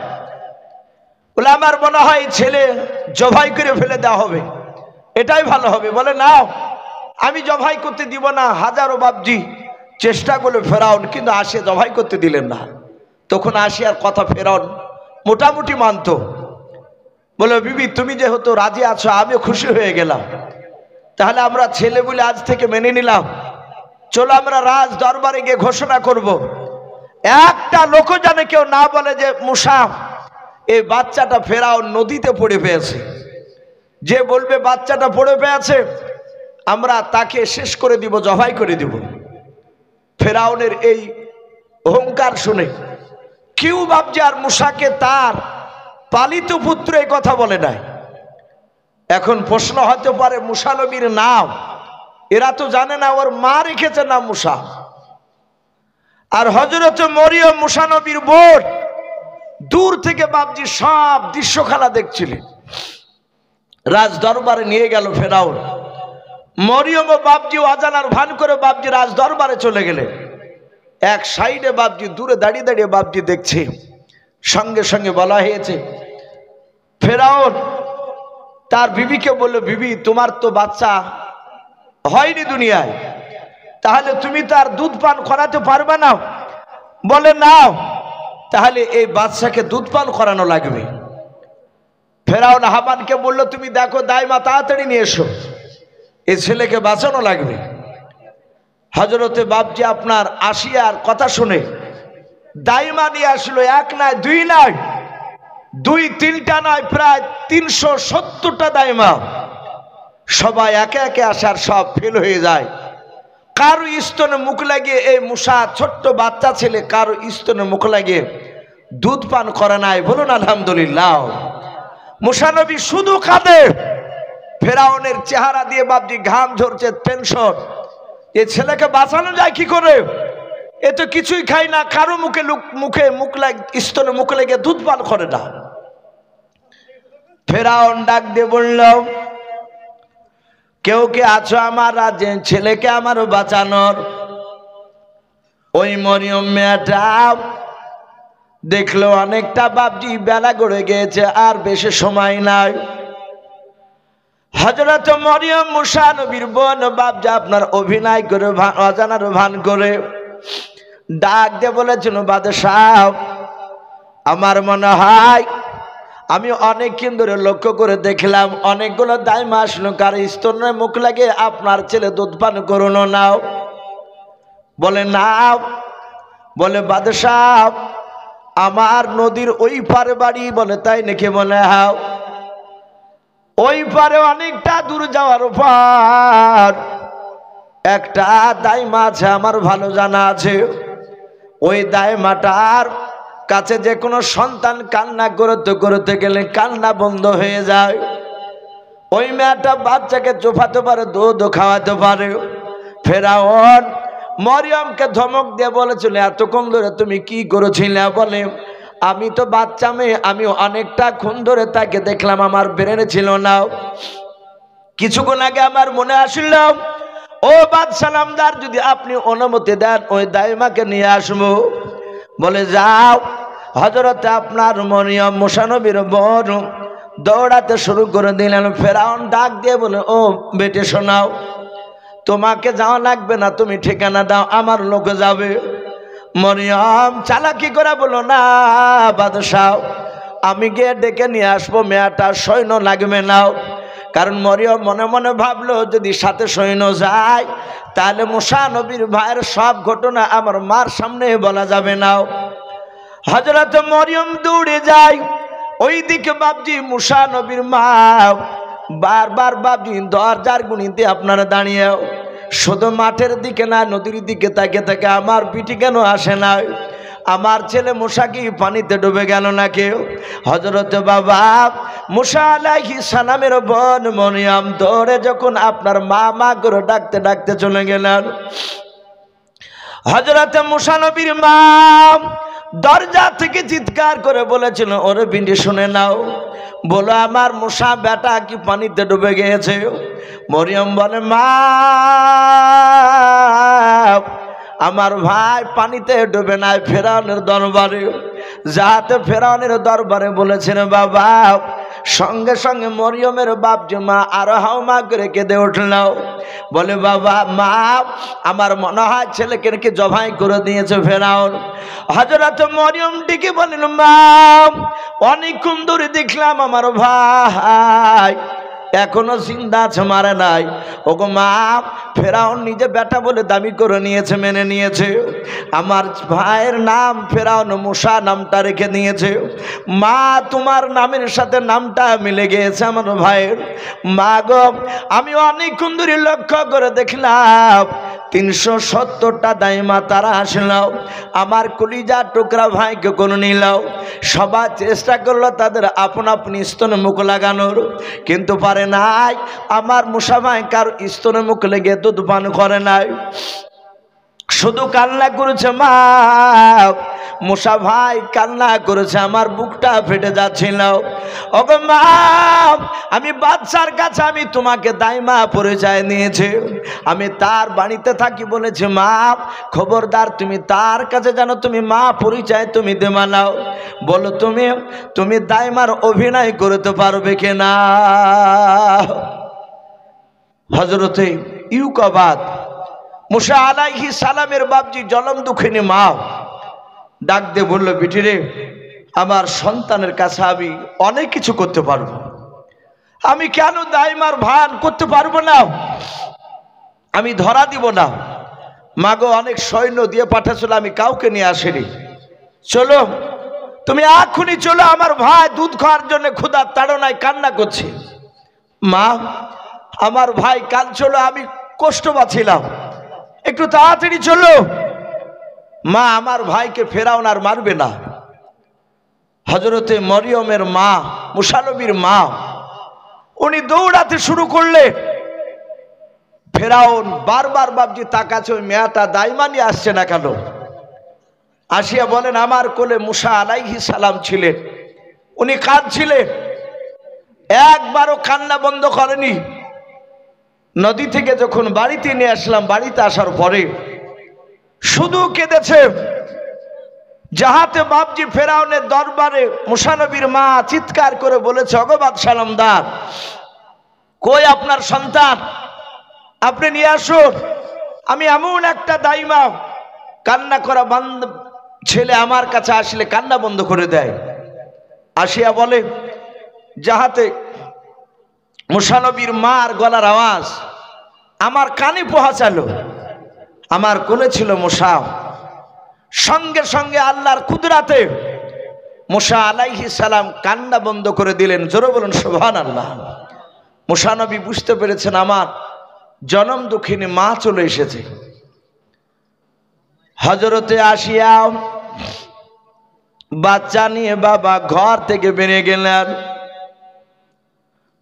বলে আমার মনে হয় ছেলে জবাই করে ফেলে দেওয়া হবে, এটাই ভালো হবে। বলে নাও আমি জবাই করতে দিব না। হাজারো বাপজি চেষ্টা করলো ফেরাউন, কিন্তু আসিয়া জবাই করতে দিলেন না। তখন আসিয়ার কথা ফেরাউন মোটামুটি মানত। বলে বিবি তুমি যেহেতু রাজি আছো আমিও খুশি হয়ে গেলাম, তাহলে আমরা ছেলে বলে আজ থেকে মেনে নিলাম। চলো আমরা রাজ দরবারে গিয়ে ঘোষণা করব, একটা লোক জানে কেউ না বলে যে মুসা এই বাচ্চাটা ফেরাউন নদীতে পড়ে পেয়েছে। যে বলবে বাচ্চাটা পড়ে পেয়েছে আমরা তাকে শেষ করে দিব, জবাই করে দিব। ফেরাউনের এই অহংকার শুনে কেউ ভাবছে আর মুসাকে তার পালিত পুত্র এই কথা বলে নাই। এখন প্রশ্ন হতে পারে মুসা নবীর নাম, এরা তো জানে না ওর মা রেখেছে নাম মুসা। আর হযরত মরিয়ম মুসা নবীর বোন দূর থেকে বাপজি সব দৃশ্যখানা দেখছিলেন। রাজ দরবারে নিয়ে গেল ফেরাউন। মরিয়ম ও বাপজি অজানার ভান করে বাপজি রাজ দরবারে চলে গেলেন। এক সাইডে বাপজি দূরে দাঁড়িয়ে দাঁড়িয়ে বাপজি দেখছে। সঙ্গে সঙ্গে বলা হয়েছে ফেরাউন তার বিবিকে বলল বিবি তোমার তো বাচ্চা হয়নি দুনিয়ায়, তাহলে তুমি তার দুধ পান করাতে পারবে না? বলে নাও তাহলে এই বাচ্চাকে দুধ পান করানো লাগবে। ফেরাউন হামানকে বলল তুমি দেখো দাইমা তাড়াতাড়ি নিয়ে এসো, এই ছেলেকে বাঁচানো লাগবে। হযরতে বাপজি আপনার আসিয়ার কথা শুনে দাইমা নিয়ে আসলো। এক নয় দুই নয়, দুই তিনটা নয়, প্রায় 370টা দাইমা। সবাই একে একে আসার সব ফেল হয়ে যায়। কারো স্তনে মুখ লাগিয়ে এই মুসা ছোট্ট বাচ্চা ছেলে কারো স্তনে মুখ লাগিয়ে দুধ পান করে নাই। বলুন আলহামদুলিল্লাহ। মুসা নবী শুধু কাঁদে। ফেরাউনের চেহারা দিয়ে বাপজি ঘাম ঝরছে, টেনশন। এই ছেলেকে বাঁচানো যায় কি করে? এ তো কিছুই খায় না, কারো মুখে মুখ স্তনে মুখ লেগে দুধ পান করে না। ফেরাউন ডাক দিয়ে বলল কেউ কে আছো আমার রাজ্যে ছেলেকে আমার বাঁচানোর? ওই মরিয়ম মেয়েটা দেখলো অনেকটা বাপজি বেলা গড়ে গিয়েছে, আর বেশি সময় নাই। হযরত মরিয়ম মুসা নবীর বোন বাপজি আপনার অভিনয় করে অজানার ভান করে ডাক দিয়ে বলেছিল বাদশাহ আমার মনে হয় আমি অনেকক্ষণ ধরে লক্ষ্য করে দেখলাম অনেকগুলো দাইমা আসলো, কার স্তনে মুখ লাগে আপনার ছেলে দুধ পান করুন নাও। বলে নাও। বলে বাদশাহ আমার নদীর ওই পারে বাড়ি। বলে তাই নাকি? বলে হ্যাঁ। ওই পারে অনেকটা দূর যাওয়ার পর একটা দাইমা আছে আমার ভালো জানা আছে। ওই দাইমাটার কাছে যে কোনো সন্তান কান্না করতে করতে গেলে কান্না বন্ধ হয়ে যায়। ওই মেয়েটা বাচ্চাকে চোফাতে পারে, দুধ খাওয়াতে পারে। ফেরাউন মরিয়মকে ধমক দিয়ে বলেছিল এতক্ষণ ধরে তুমি কি করেছিলে? বলে আমি তো বাচ্চা মেয়ে, আমি অনেকটা ক্ষণ ধরে তাকে দেখলাম, আমার ব্রেনে ছিল না। কিছুক্ষণ আগে আমার মনে আসল ও বাদশাহ নামদার যদি আপনি অনুমতি দেন ওই দাইমাকে নিয়ে আসবো। বলে যাও। হযরতে আপনার মরিয়ম মুসা নবীর বোন দৌড়াতে শুরু করে দিলেন। ফেরাউন ডাক দিয়ে বলে ও বেটে শোনাও, তোমাকে যাওয়া লাগবে না, তুমি ঠিকানা দাও, আমার লোক যাবে। মরিয়ম চালাকি করে বলো না বাদশাহ আমি গিয়ে ডেকে নিয়ে আসবো, মেয়েটা সৈন্য লাগবে না। কারণ মরিয়ম মনে মনে ভাবলো যদি সাথে সৈন্য যায় তাহলে মুসা নবীর ভাইয়ের সব ঘটনা আমার মার সামনে বলা যাবে না। হযরত মরিয়ম দৌড়ে যায় ওইদিকে। বাপজি মুসা নবীর মা বারবার বাপজি দরজার গুনিতে আপনারা দাঁড়িয়ে শুধু মাঠের দিকে না নদীর দিকে তাকে তাকে আমার পিঠি কেন আসে না, আমার ছেলে মুসা কি পানিতে ডুবে গেল না কেউ? হযরত বাবা মুসা আলাইহিস সালামের বোন মরিয়ম দৌড়ে যখন আপনার মা মা করে ডাকতে ডাকতে চলে গেলেন। হযরত মুসা নবীর মা দরজা থেকে চিৎকার করে বলেছিল, ওরে বিন্দি শুনে নাও, বলো আমার মুসা বেটা কি পানিতে ডুবে গিয়েছে? মরিয়ম বলে, মা আমার ভাই পানিতে ডুবে নাই, ফেরাউনের দরবারে যাতে ফেরাউনের দরবারে বলেছেন বাবা। সঙ্গে সঙ্গে মরিয়মের বাপ যে মা আরো হাওমা করে কেঁদে উঠল, বলে বাবা মা আমার মনে হয় ছেলেকে নাকি জবাই করে দিয়েছে ফেরাউন। হযরত মরিয়ম ডেকে বলেন, মা অনেকক্ষণ ধরে দেখলাম আমার ভাই এখনো জিন্দা আছে, মারে নাই। ওগো মা ফেরাউন নিজে বেটা বলে দাবি করে নিয়েছে, মেনে নিয়েছে। আমার ভাইয়ের নাম ফেরাউন মুসা নামটা রেখে নিয়েছে। মা তোমার নামের সাথে নামটা মিলে গিয়েছে আমার ভাইয়ের। মা গো আমি অনেকক্ষণ ধরে লক্ষ্য করে দেখলাম 370টা দাইমা তারা আসলো, আমার কলিজা টুকরা ভাইকে কোনো নিলাও। সবাই চেষ্টা করলো তাদের আপন আপনি স্তনে মুখ লাগানোর, কিন্তু পারে নাই। আমার মুসা ভাই কার স্তনে মুখ লেগে দুধ পান করে নাই, শুধু কান্না করেছে। মা মুসা ভাই কান্না করেছে, আমার বুকটা ফেটে যাচ্ছিল। ওগো মা আমি বাদশার কাছে আমি তোমাকে দাইমা পরিচয় নিয়েছি, আমি তার বাড়িতে থাকি বলেছে। মা খবরদার তুমি তার কাছে জানো তুমি মা পরিচয় তুমি দেবা নাও। বলো তুমি দাইমার অভিনয় করতে পারবে কিনা? হযরতে ইউকাবাদ মুসা আলাইহিস সালামের বাপজি জলম দুঃখিনী মা ডাক দিয়ে বলল, বিটি রে আমার সন্তানের কাছে আমি অনেক কিছু করতে পারবো, আমি কেন দাইমার ভান করতে পারবো না? আমি ধরা দিব না। মাগো অনেক সৈন্য দিয়ে পাঠাচ্ছিল, আমি কাউকে নিয়ে আসিনি, চলো তুমি এখনই চলো, আমার ভাই দুধ খাওয়ার জন্য ক্ষুধার তাড়নায় কান্না করছে। মা আমার ভাই কাল চলো, আমি কষ্ট পাচ্ছিলাম, একটু তাড়াতাড়ি চলো। মা আমার ভাইকে ফেরাউন আর মারবে না। হযরতে মরিয়মের মা মুসা নবীর মা উনি দৌড়াতে শুরু করলে। ফেরাউন বারবার বাপজি তাকাচ্ছে ওই মেয়েটা দাইমা নিয়ে আসছে না কেন। আসিয়া বলেন, আমার কোলে মুসা আলাইহিস সালাম ছিলেন, উনি কাঁদছিলেন, একবারও কান্না বন্ধ করেনি। নদী থেকে যখন বাড়িতে নিয়ে আসলাম, বাড়িতে আসার পরে শুধু কেঁদেছে। যাহাতে বাপজি ফেরাউনের দরবারে মুসা নবীর মা চিৎকার করে বলেছে, অগবাদ সালামদার কই আপনার সন্তান, আপনি নিয়ে আসুন। আমি এমন একটা দাইমা কান্না করা বন্ধ ছেলে আমার কাছে আসলে কান্না বন্ধ করে দেয়। আসিয়া বলে, যাহাতে মুসা নবীর মার গলার আওয়াজ আমার কানে পৌঁছালো। আমার কোলে ছিল মুসা, সঙ্গে সঙ্গে আল্লাহর কুদরাতে মুসা আলাইহিস সালাম কান্না বন্ধ করে দিলেন। জোরে বলুন সুবহানাল্লাহ। মুসা নবী বুঝতে পেরেছেন আমার জনম দুঃখিনী মা চলে এসেছে। হযরতে আসিয়া বাচ্চা নিয়ে বাবা ঘর থেকে বেরিয়ে গেলেন।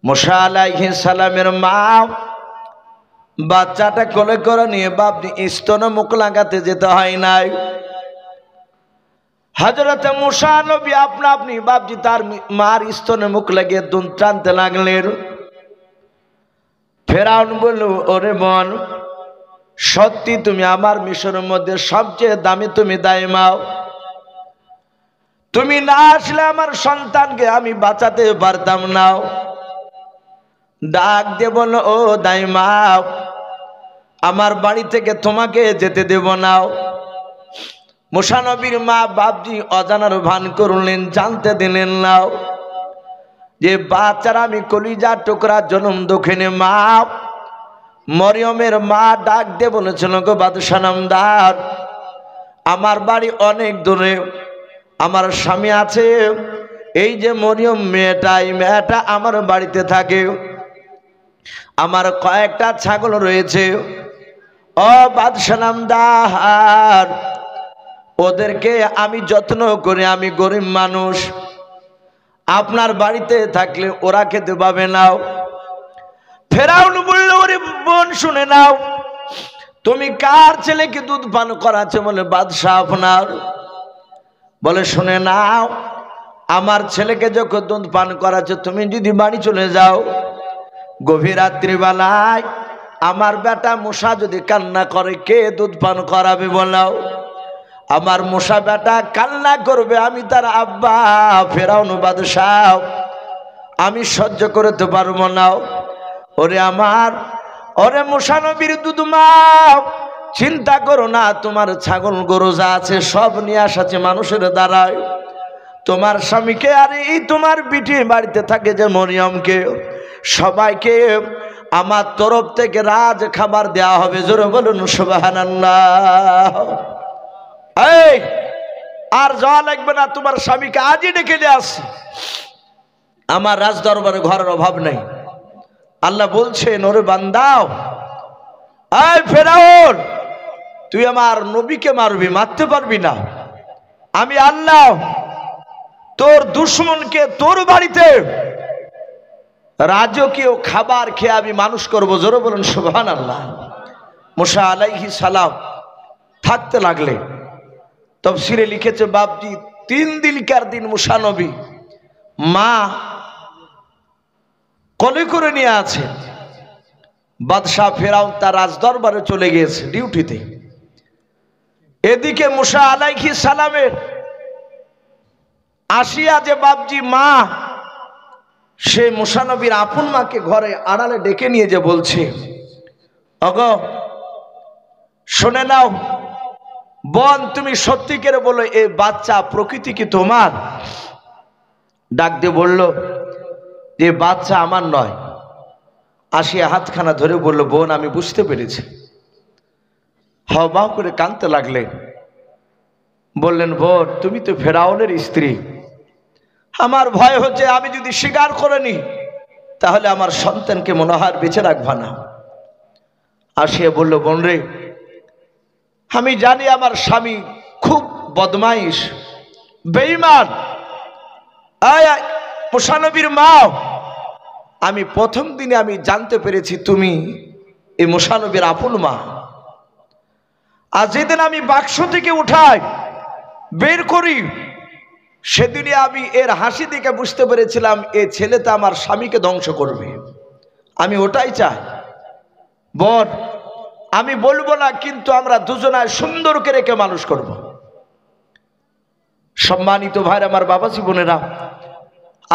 মুসা আলাইহিস সালামের মা বাচ্চাটা কোলে করে নিয়ে বাপজি স্তনে মুখ লাগাতে যেতে হয় নাই। হযরতে মুসা নবী আপনা আপনি বাপজি তার মার স্তনে মুখ লাগিয়ে দুধ টানতে লাগলেন। ফেরাউন বলল, ওরে বোন সত্যি তুমি আমার মিশরের মধ্যে সবচেয়ে দামি তুমি দাইমাও, তুমি না আসলে আমার সন্তানকে আমি বাঁচাতে পারতাম না। ডাক দিয়ে বলল, ও দাইমাও আমার বাড়ি থেকে তোমাকে যেতে দেব না। মুসা নবীর মা বাপজি অজানার ভান করলেন, জানতে দিলেন না যে বাচ্চারা আমি কলিজার টুকরা জন্ম দক্ষিণে মা। মরিয়মের মা ডাক দিয়ে বলেছিল, গো বাদশাহ নামদার, আমার বাড়ি অনেক দূরে, আমার স্বামী আছে, এই যে মরিয়ম মেয়েটা, এই মেয়েটা আমার বাড়িতে থাকে, আমার কয়েকটা ছাগল রয়েছে। ও বাদশাহ নামদার, ওদেরকে আমি যত্ন করে, আমি গরিব মানুষ, আপনার বাড়িতে থাকলে ওরা খেতে পাবে না। ফেরাউন বলল, ওরে বোন শুনে নাও, তুমি কার ছেলেকে দুধ পান করাচ্ছ? বলে বাদশাহ আপনার। বলে শুনে নাও, আমার ছেলেকে যখন দুধ পান করাচ্ছ, তুমি যদি বাড়ি চলে যাও, গভীর রাত্রিবেলায় আমার বেটা মুসা যদি কান্না করে, কে দুধ পান করাবে বলাও? আমার মুসা বেটা কান্না করবে, আমি তার আব্বা। ফেরাউন বাদশাহ, আমি সহ্য করতে পারবো না। ওরে মুসা নবীর দুধ মা, চিন্তা করো না, তোমার ছাগল গরু যা আছে সব নিয়ে আসাছে মানুষের দ্বারায়, তোমার স্বামীকে আর এই তোমার বিটি বাড়িতে থাকে যে মরিয়মকে, সবাইকে আমার তরফ থেকে রাজ খাবার দেওয়া হবে। জোরে বলুন সুবহানাল্লাহ। এই আর যাওয়া লাগবে না, তোমার স্বামীকে আজই ডেকে নিয়ে আসি, আমার রাজ দরবারে ঘরের অভাব নেই। আল্লাহ বলছেন, ওরে বান্দাও, এই ফেরাউন, তুই আমার নবীকে মারবি, মারতে পারবি না। আমি আল্লাহ তোর দুশমনকে তোর বাড়িতে রাজকীয় খাবার খেয়ে আমি মানুষ করবো। জোরে বলুন সুবহানাল্লাহ। মুসা আলাইহিস সালাম থাকতে লাগলে, তাফসীরে লিখেছে বাপজি 3 দিনকার দিন মুসা নবী মা কোলে করে নিয়ে আছে। বাদশাহ ফেরাউন তার রাজদরবারে চলে গিয়েছে ডিউটিতে। এদিকে মুসা আলাইহিস সালামের আসিয়া যে বাপজি মা, সে মুসা নবীর আপন মাকে ঘরে আড়ালে ডেকে নিয়ে যে বলছে, ওগো শুনে নাও বোন, তুমি সত্যি করে বলো, এই বাচ্চা প্রকৃতি কি তোমার? ডাক দিয়ে বলল যে বাচ্চা আমার নয়। আসিয়া হাতখানা ধরে বলল, বোন আমি বুঝতে পেরেছি। হাওয়া করে কাঁদতে লাগলেন। বললেন, বোন তুমি তো ফেরাউনের স্ত্রী, আমার ভয় হচ্ছে আমি যদি স্বীকার করে নি তাহলে আমার সন্তানকে মনে হয় বেঁচে রাখবা না। আসিয়া বলল, বোন রে, আমি জানি আমার স্বামী খুব বদমাইশ, বেঈমান। মুসা নবীর মা, আমি প্রথম দিনে আমি জানতে পেরেছি তুমি এই মুসা নবীর আপন মা। আর যেদিন আমি বাক্স থেকে উঠাই বের করি, সেদিনে আমি এর হাসি দেখে বুঝতে পেরেছিলাম এ ছেলেটা আমার স্বামীকে ধ্বংস করবে। আমি ওটাই চাই। বোন আমি বলবো না, কিন্তু আমরা দুজনায় সুন্দর করে রেখে মানুষ করব। সম্মানিত ভাইরা, আমার বাবাজি বোনেরা,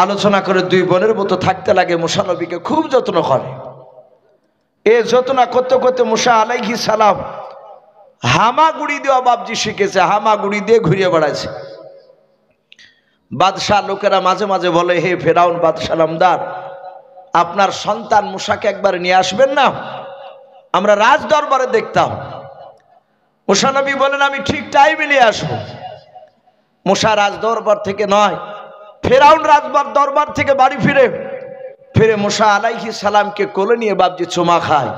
আলোচনা করে 2 বোনের মতো থাকতে লাগে। মুসা নবীকে খুব যত্ন করে। এ যত্ন করতে করতে মুসা আলাইহিস সালাম হামাগুড়ি দেওয়া বাপজি শিখেছে। হামাগুড়ি দিয়ে ঘুরিয়ে বেড়াচ্ছে। বাদশাহ লোকেরা মাঝে মাঝে বলে, হে ফেরাউন বাদশাহ নামদার, আপনার সন্তান মুসাকে একবার নিয়ে আসবেন না, আমরা রাজ দরবারে দেখতাম। মুসা নবী বলেন, আমি ঠিক টাইমে নিয়ে আসবো। মুসা রাজ দরবার থেকে নয়, ফেরাউন রাজবার দরবার থেকে বাড়ি ফিরে মুসা আলাইহিস সালামকে কোলে নিয়ে বাপজি চুমা খায়,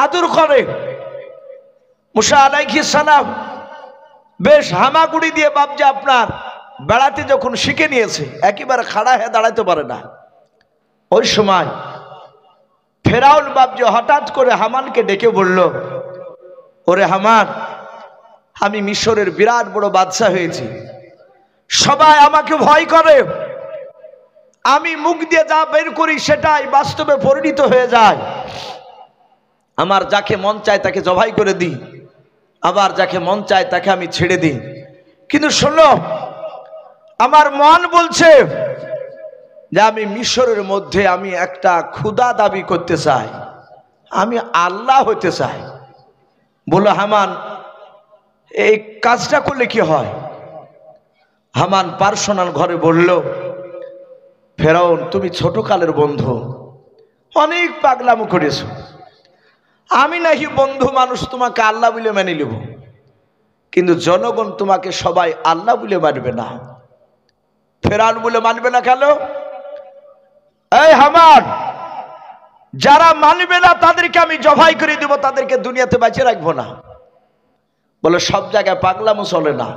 আদর করে। মুসা আলাইহিস সালাম বেশ হামাগুড়ি দিয়ে বাপজি আপনার বেড়াতে যখন শিখে নিয়েছে, একেবারে খাড়া হয়ে দাঁড়াতে পারে না। ওই সময় ফেরাউন বাপজি হঠাৎ করে হামানকে ডেকে বলল, ওরে হামান, আমি মিশরের বিরাট বড় বাদশাহ হয়েছি, সবাই আমাকে ভয় করে, আমি মুখ দিয়ে যা বের করি সেটাই বাস্তবে পরিণত হয়ে যায়। আমার যাকে মন চায় তাকে জবাই করে দিই, আবার যাকে মন চায় তাকে আমি ছেড়ে দিই। কিন্তু শোনো, আমার মন বলছে যে আমি মিশরের মধ্যে আমি একটা ক্ষুধা দাবি করতে চাই, আমি আল্লাহ হতে চাই। বলো হামান, এই কাজটা করলে কি হয়? হামান পার্সোনাল ঘরে বলল, ফেরাউন তুমি ছোটকালের বন্ধু, অনেক পাগলামো করেছো, আমি নাকি বন্ধু মানুষ তোমাকে আল্লাহ বলে মেনে নেব, কিন্তু জনগণ তোমাকে সবাই আল্লাহ বলে মানবে না। ফেরাউন বলে মানবে না কেন? এই হামান, যারা মানবে না তাদেরকে আমি জবাই করে দেব, তাদেরকে দুনিয়াতে বাঁচিয়ে রাখবো না। বলে সব জায়গায় পাগলামো চলে না।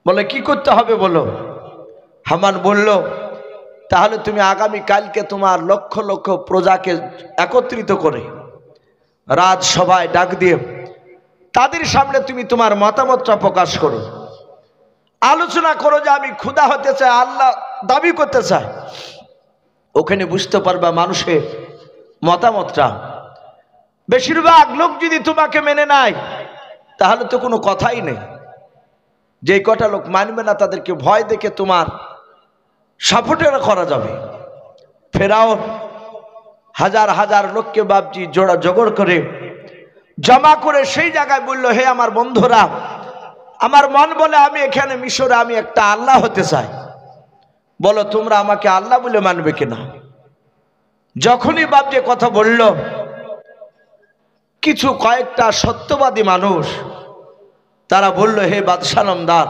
বলে কি করতে হবে বলো? হামান বলল, তাহলে তুমি আগামী কালকে তোমার লক্ষ লক্ষ প্রজাকে একত্রিত করে রাজসভায় ডাক দিয়ে তাদের সামনে তুমি তোমার মতামতটা প্রকাশ করো, আলোচনা করো যে আমি খোদা হতে চাই, আল্লাহ দাবি করতে চাই। ওখানে বুঝতে পারবা মানুষের মতামতটা। বেশিরভাগ লোক যদি তোমাকে মেনে নেয় তাহলে তো কোনো কথাই নেই। যে কটা লোক মানবে না তাদেরকে ভয় দেখে তোমার সাপোর্টের করা যাবে। ফেরাউন হাজার হাজার লোককে বাপজি জোড়া জোগাড় করে জমা করে সেই জায়গায় বলল, হে আমার বন্ধুরা, আমার মন বলে আমি এখানে মিশরে আমি একটা আল্লাহ হতে চাই, বলো তোমরা আমাকে আল্লাহ বলে মানবে কিনা? যখনই বাপজি কথা বলল, কিছু কয়েকটা সত্যবাদী মানুষ তারা বলল, হে বাদশাহ নামদার,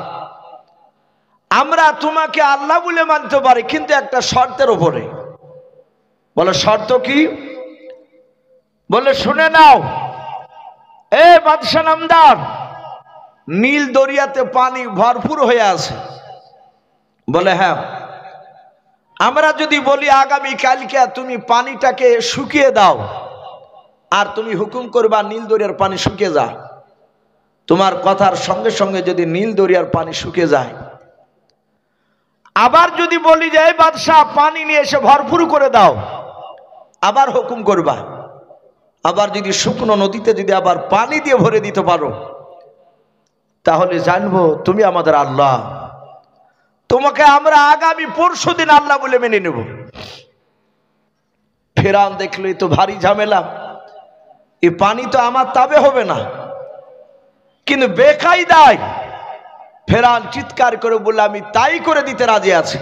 আমরা তোমাকে আল্লাহ বলে মানতে পারি, কিন্তু একটা শর্তের উপরে। বলে শর্ত কি? বলে শুনে নাও, এ বাদশাহ নামদার, নীল দরিয়াতে পানি ভরপুর হয়ে আছে। বলে হ্যাঁ। আমরা যদি বলি আগামী কালকে তুমি পানিটাকে শুকিয়ে দাও, আর তুমি হুকুম করবা নীল দরিয়ার পানি শুকিয়ে যা, তোমার কথার সঙ্গে সঙ্গে যদি নীল দরিয়ার পানি শুকিয়ে যায়, আবার যদি বলি যে এই বাদশাহ পানি নিয়ে এসে ভরপুর করে দাও, আবার হুকুম করবা, আবার যদি শুকনো নদীতে যদি আবার পানি দিয়ে ভরে দিতে পারো, তাহলে জানবো তুমি আমাদের আল্লাহ, তোমাকে আমরা আগামী পরশুদিন আল্লাহ বলে মেনে নেব। ফেরাউন দেখলো এই তো ভারী ঝামেলা, এই পানি তো আমার তাবে হবে না, কিন্তু বেকায়দায় ফেরাউন চিৎকার করে বলল, আমি তাই করে দিতে রাজি আছি,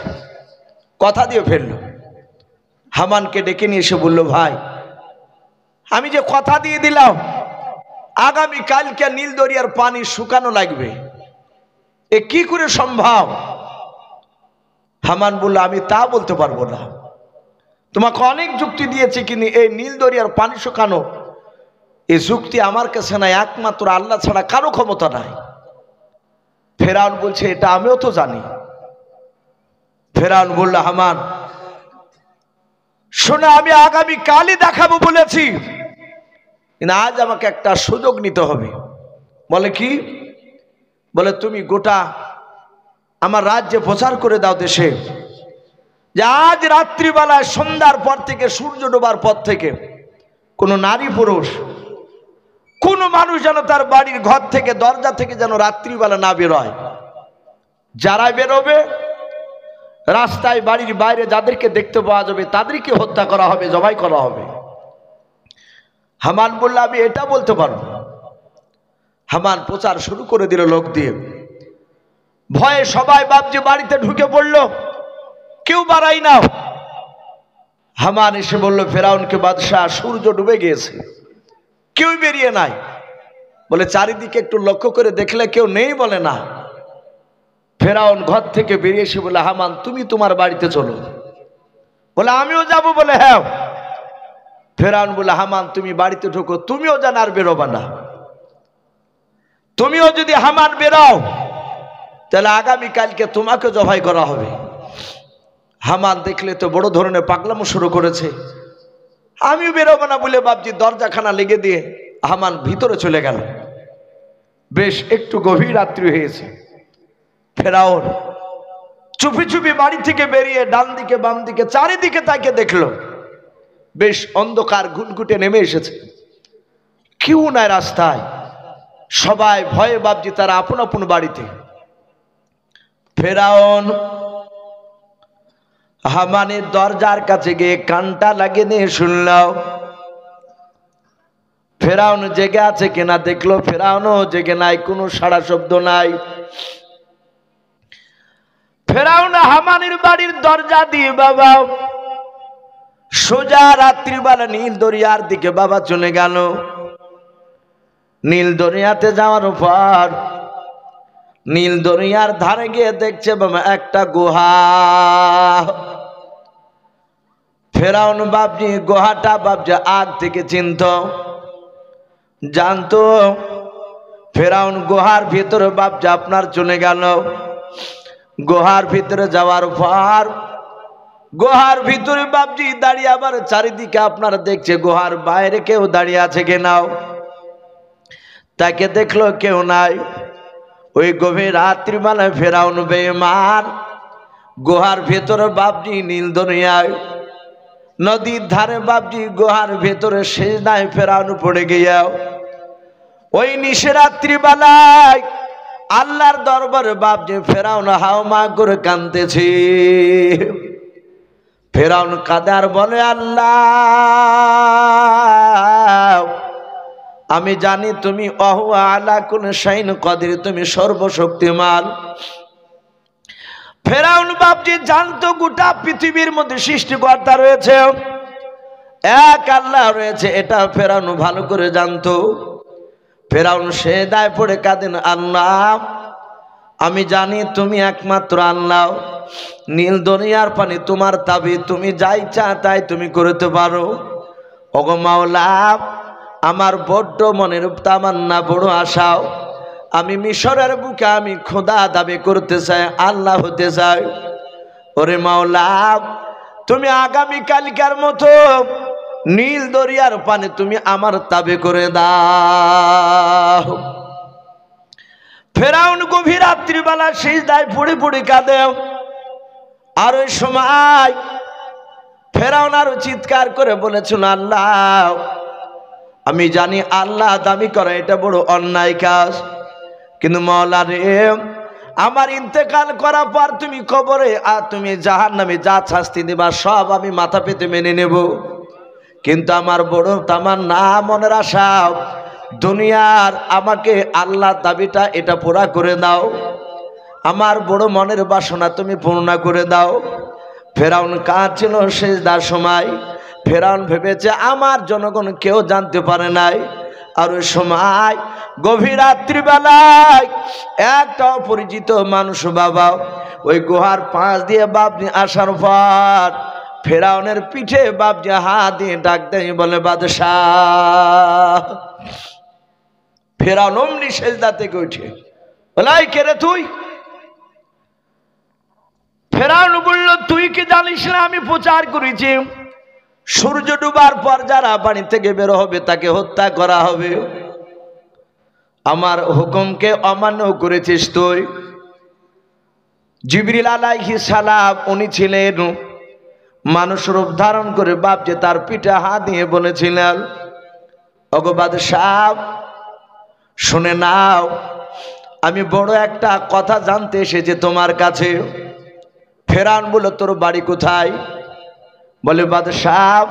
কথা দিয়ে ফেললো। হামানকে ডেকে নিয়ে এসে বলল, ভাই আমি যে কথা দিয়ে দিলাম আগামী কালকে নীল দরিয়ার পানি শুকানো লাগবে, এ কি করে সম্ভব? হামান বলল, আমি তা বলতে পারবো না, তোমাকে অনেক যুক্তি দিয়েছি, কিন্তু এই নীল দরিয়ার পানি শুকানো এই যুক্তি আমার কাছে নাই, একমাত্র আল্লাহ ছাড়া কারো ক্ষমতা নাই। ফেরাউন বলছে, এটা আমিও তো জানি। ফেরাউন বলল, হামান শোনো, আমি আগামী কালই দেখাবো বলেছি, কিন্তু আজ আমাকে একটা সুযোগ নিতে হবে। বলে কি? বলে তুমি গোটা আমার রাজ্যে প্রচার করে দাও দেশে, যে আজ রাত্রিবেলায় সন্ধ্যার পর থেকে সূর্য ডোবার পর থেকে কোনো নারী পুরুষ কোনো মানুষ যেন তার বাড়ির ঘর থেকে দরজা থেকে যেন রাত্রিবেলা না বেরোয়। যারা বেরোবে রাস্তায় বাড়ির বাইরে যাদেরকে দেখতে পাওয়া যাবে তাদেরকে হত্যা করা হবে, জবাই করা হবে। হামান বলল, আমি এটা বলতে পারবো। হামান প্রচার শুরু করে দিল লোক দিয়ে। ভয়ে সবাই বাপজি বাড়িতে ঢুকে পড়ল, কেউ বাড়াই না। হামান এসে বলল ফেরাউনকে, বাদশাহ সূর্য ডুবে গিয়েছে, কেউ বেরিয়ে নাই। বলে চারিদিকে একটু লক্ষ্য করে দেখলে কেউ নেই? বলে না। ফেরাউন ঘর থেকে বেরিয়ে এসে বলে, হামান তুমি তোমার বাড়িতে চলো। বলে আমিও যাব। বলে হ্যাঁ। ফেরাউন বলে, হামান তুমি বাড়িতে ঢুকো, তুমিও যেন আর বেরোবা না, তুমিও যদি হামান বেরোও তাহলে আগামী কালকে তোমাকে জবাই করা হবে। হামান দেখলে তো বড় ধরনের পাগলামো শুরু করেছে, আমিও বেরোবো না বলে বাপজি দরজাখানা লেগে দিয়ে হামান ভিতরে চলে গেল। বেশ একটু গভীর রাত্রি হয়েছে। ফেরাউন চুপি চুপি বাড়ি থেকে বেরিয়ে ডান দিকে বাম দিকে চারিদিকে তাকে দেখলো, বেশ অন্ধকার ঘুটঘুটে নেমে এসেছে, কেউ নাই রাস্তায়, সবাই ভয়ে বাপজি তারা আপন আপন বাড়িতে। ফেরাউন হামানের দরজার কাছে গিয়ে কানটা লাগিয়ে নিয়ে শুনল, ফেরাউন জেগে আছে কিনা দেখলো, ফেরাউনও জেগে নাই, কোনো সাড়া শব্দ নাই। ফেরাউন হামানের বাড়ির দরজা দিয়ে বাবা সোজা রাত্রিবেলা নীল দরিয়ার দিকে বাবা চলে গেল। নীল দরিয়াতে যাওয়ার পর নীল দরিয়ার ধারে গিয়ে দেখছে বাবা একটা গুহা। ফেরাউন বাপজি গুহাটা বাপজি আগ থেকে চিনত, জানতো। ফেরাউন গুহার ভিতরে বাপজি আপনার চলে গেল। গুহার ভিতরে যাওয়ার পর গুহার ভিতরে বাপজি দাঁড়িয়ে আবার চারিদিকে আপনার দেখছে গুহার বাইরে কেউ দাঁড়িয়ে আছে কিনাও, তাকে দেখলো কেউ নাই। ওই গভীর রাত্রিবেলায় ফেরাউন বেঈমান গুহার ভেতরে বাপজি নীল দরিয়ায় নদীর ধারে বাপজি গুহার ভেতরে সিজদায় ফেরাউন পড়ে গিয়া ওই নিশরাত্রি বেলায় আল্লাহর দরবারে বাপজি ফেরাউন হাওমা করে কাঁদতেছে। ফেরাউন কাদার বলে, আল্লাহ আমি জানি তুমি অহুয়া আলা কুল্লি শাইইন কাদির, তুমি সর্বশক্তিমান। ফেরাউন বাপজি জানতো গোটা পৃথিবীর মধ্যে সৃষ্টিকর্তা রয়েছে, এক আল্লাহ রয়েছে, এটা ফেরাউন ভালো করে জানতো। ফেরাউন সেজদায় পড়ে কাঁদেন, আল্লাহ আমি জানি তুমি একমাত্র আল্লাহ, নীল দরিয়ার পানি তোমার তাবি, তুমি যাই চা তাই তুমি করতে পারো। ওগো মাওলা আমার বড্ড মনের তামান্না, বড় আশাও, আমি মিশরের বুকে আমি খোদা দাবি করতে চাই, আল্লাহ হতে চাই। ওরে মাওলা তুমি আগামী কালকার মতো নীল দরিয়ার পানি তুমি আমার তাবে করে দাও। ফেরাউন গভীর রাত্রিবেলা সিজদায় পড়ে পড়ে কাঁদে। আর ওই সময় ফেরাউন আরো চিৎকার করে বলেছিল, আল্লাহ আমি জানি আল্লাহ দাবি করা এটা বড় অন্যায় কাজ, কিন্তু মাওলা রে আমার ইন্তেকাল করার পর তুমি কবরে আর তুমি জাহান্নামে যা শাস্তি দিবা সব আমি মাথা পেতে মেনে নেব, কিন্তু আমার বড় তামান্না মনের আশা দুনিয়ার আমাকে আল্লাহ দাবিটা এটা পুরা করে দাও, আমার বড় মনের বাসনা তুমি পূর্ণ করে দাও। ফেরাউন কাঁদছিল সিজদার সময়। ফেরাউন ভেবেছে আমার জনগণ কেউ জানতে পারে নাই। আর ওই সময় গভীর রাত্রিবেলায় একটা অপরিচিত মানুষ বাবা ওই গুহার পাশ দিয়ে বাপনি আসার পর ফেরাউনের পিঠে বাপজি হাত দিয়ে ডাক দেয়, বলে বাদশাহ। ফেরাউন অমনি সেজদা থেকে উঠে বলে, আই কে রে তুই? ফেরাউন বলল, তুই কি জানিস না আমি প্রচার করেছি সূর্য ডুবার পর যারা বাড়ি থেকে বের হবে তাকে হত্যা করা হবে, আমার হুকুমকে অমান্য করেছিস তুই। জিবরিল আলাইহিস সালাম উনি ছিলেন মানুষ রূপ ধারণ করে বাপজি তার পিঠে হাত দিয়ে বলেছিলেন, ওগো বাদশাহ শুনে নাও, আমি বড় একটা কথা জানতে এসেছি তোমার কাছে। ফেরাউন বলল, তোর বাড়ি কোথায়? বলে, বাদশাহ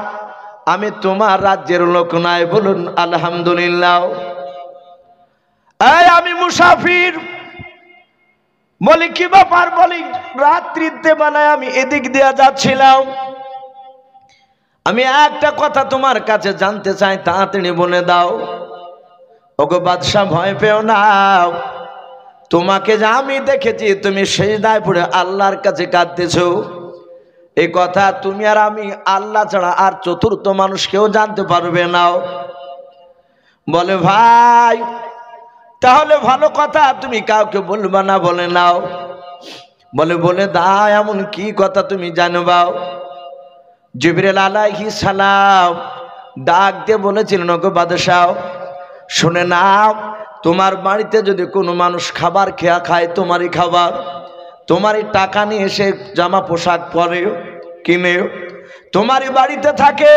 আমি তোমার রাজ্যের লোক নাই। বলুন আলহামদুলিল্লাহ। এই আমি মুসাফির। বলি কি ব্যাপার? বলি রাত্রিতে বেলায় আমি এদিক দিয়ে যাচ্ছিলাম, আমি একটা কথা তোমার কাছে জানতে চাই, তাড়াতাড়ি বলে দাও। ওগো বাদশাহ ভয় পেও না, তোমাকে যে আমি দেখেছি তুমি সিজদায় পড়ে আল্লাহর কাছে কাঁদতেছো, এই কথা তুমি আর আমি আল্লাহ ছাড়া আর চতুর্থ মানুষ কেউ জানতে পারবে না। বলে ভাই তাহলে ভালো কথা, তুমি কাউকে বলবা না, বলে নাও। বলে দাও, এমন কি কথা তুমি জানবাও? জিবরিল আলাইহিস সালাম ডাক দিয়ে বলেছিলেন, ওগো বাদশাহ শুনে নাও, তোমার বাড়িতে যদি কোনো মানুষ খাবার খেয়া খায়, তোমারই খাবার, তোমারই টাকা নিয়ে এসে জামা পোশাক পরে কিনে তোমারই বাড়িতে থাকে,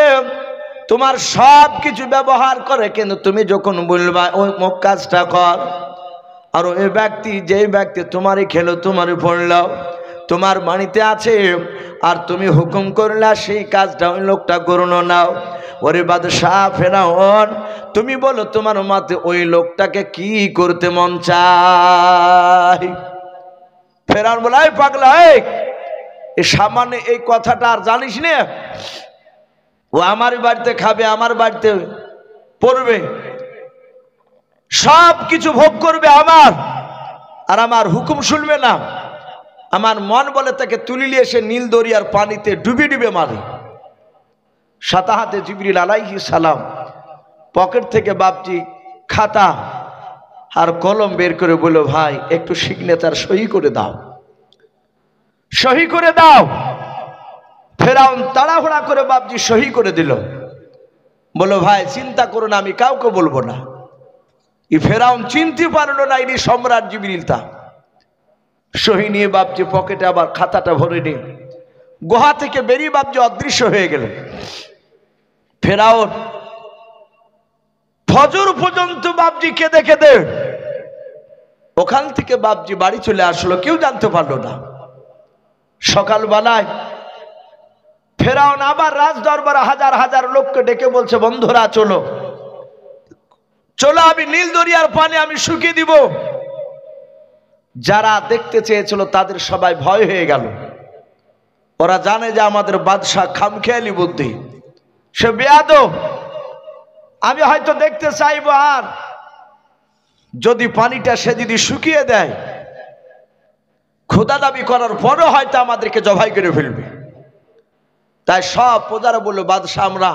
তোমার সব কিছু ব্যবহার করে, কিন্তু তুমি যখন বলবা ওই মুখ কাজটা কর, আর ওই ব্যক্তি যেই ব্যক্তি তোমারই খেলো তোমারই পড়লো, তোমার বাড়িতে আছে, আর তুমি হুকুম করলা সেই কাজটা ওই লোকটা করুন নাও। ওরে বাদশাহ ফেরাউন, তুমি বলো তোমার মতে ওই লোকটাকে কি করতে মন চায়? ফেরাউন বলে, এই পাগলা, এই সামান্য এই কথাটা আর জানিস না? ও আমার বাড়িতে খাবে, আমার বাড়িতে পড়বে, সব কিছু ভোগ করবে আমার, আর আমার হুকুম শুনবে না। আমার মন বলে তাকে তুলিলে এসে নীল দরিয়ার পানিতে ডুবে ডুবে মারে। সাথে হাতে জিবরিল আলাইহিস সালাম পকেট থেকে বাপজি খাতা আর কলম বের করে বলল, ভাই একটু সিগনেচার সই করে দাও, সহি করে দাও। ফেরাউন তাড়াহুড়া করে বাপজি সহি করে দিল। বলো, ভাই চিন্তা করো না, আমি কাউকে বলবো না। এই ফেরাউন চিনতে পারলো না ইনি সম্রাট জিবরিল। তা সহি নিয়ে বাপজি পকেটে আবার খাতাটা ভরে নিয়ে গুহা থেকে বেরিয়ে বাপজি অদৃশ্য হয়ে গেল। ফেরাউন ফজর পর্যন্ত বাপজি কেঁদে কেঁদে ওখান থেকে বাপজি বাড়ি চলে আসলো, কেউ জানতে পারলো না। সকালবেলায় ফেরাউন আবার রাজ দরবারে হাজার হাজার লোককে ডেকে বলছে, বন্ধুরা চলো চলো, আমি নীল দরিয়ার পানি আমি শুকিয়ে দিব। যারা দেখতে চেয়েছিল তাদের সবাই ভয় হয়ে গেল। ওরা জানে যে আমাদের বাদশাহ খামখেয়ালি বুদ্ধি, সে বেয়াদব। আমি হয়তো দেখতে চাইবো, আর যদি পানিটা সে যদি শুকিয়ে দেয়, খোদা দাবি করার পরও হয়তো আমাদেরকে জবাই করে ফেলবে। তাই সব প্রজারা বললো, বাদশাহ আমরা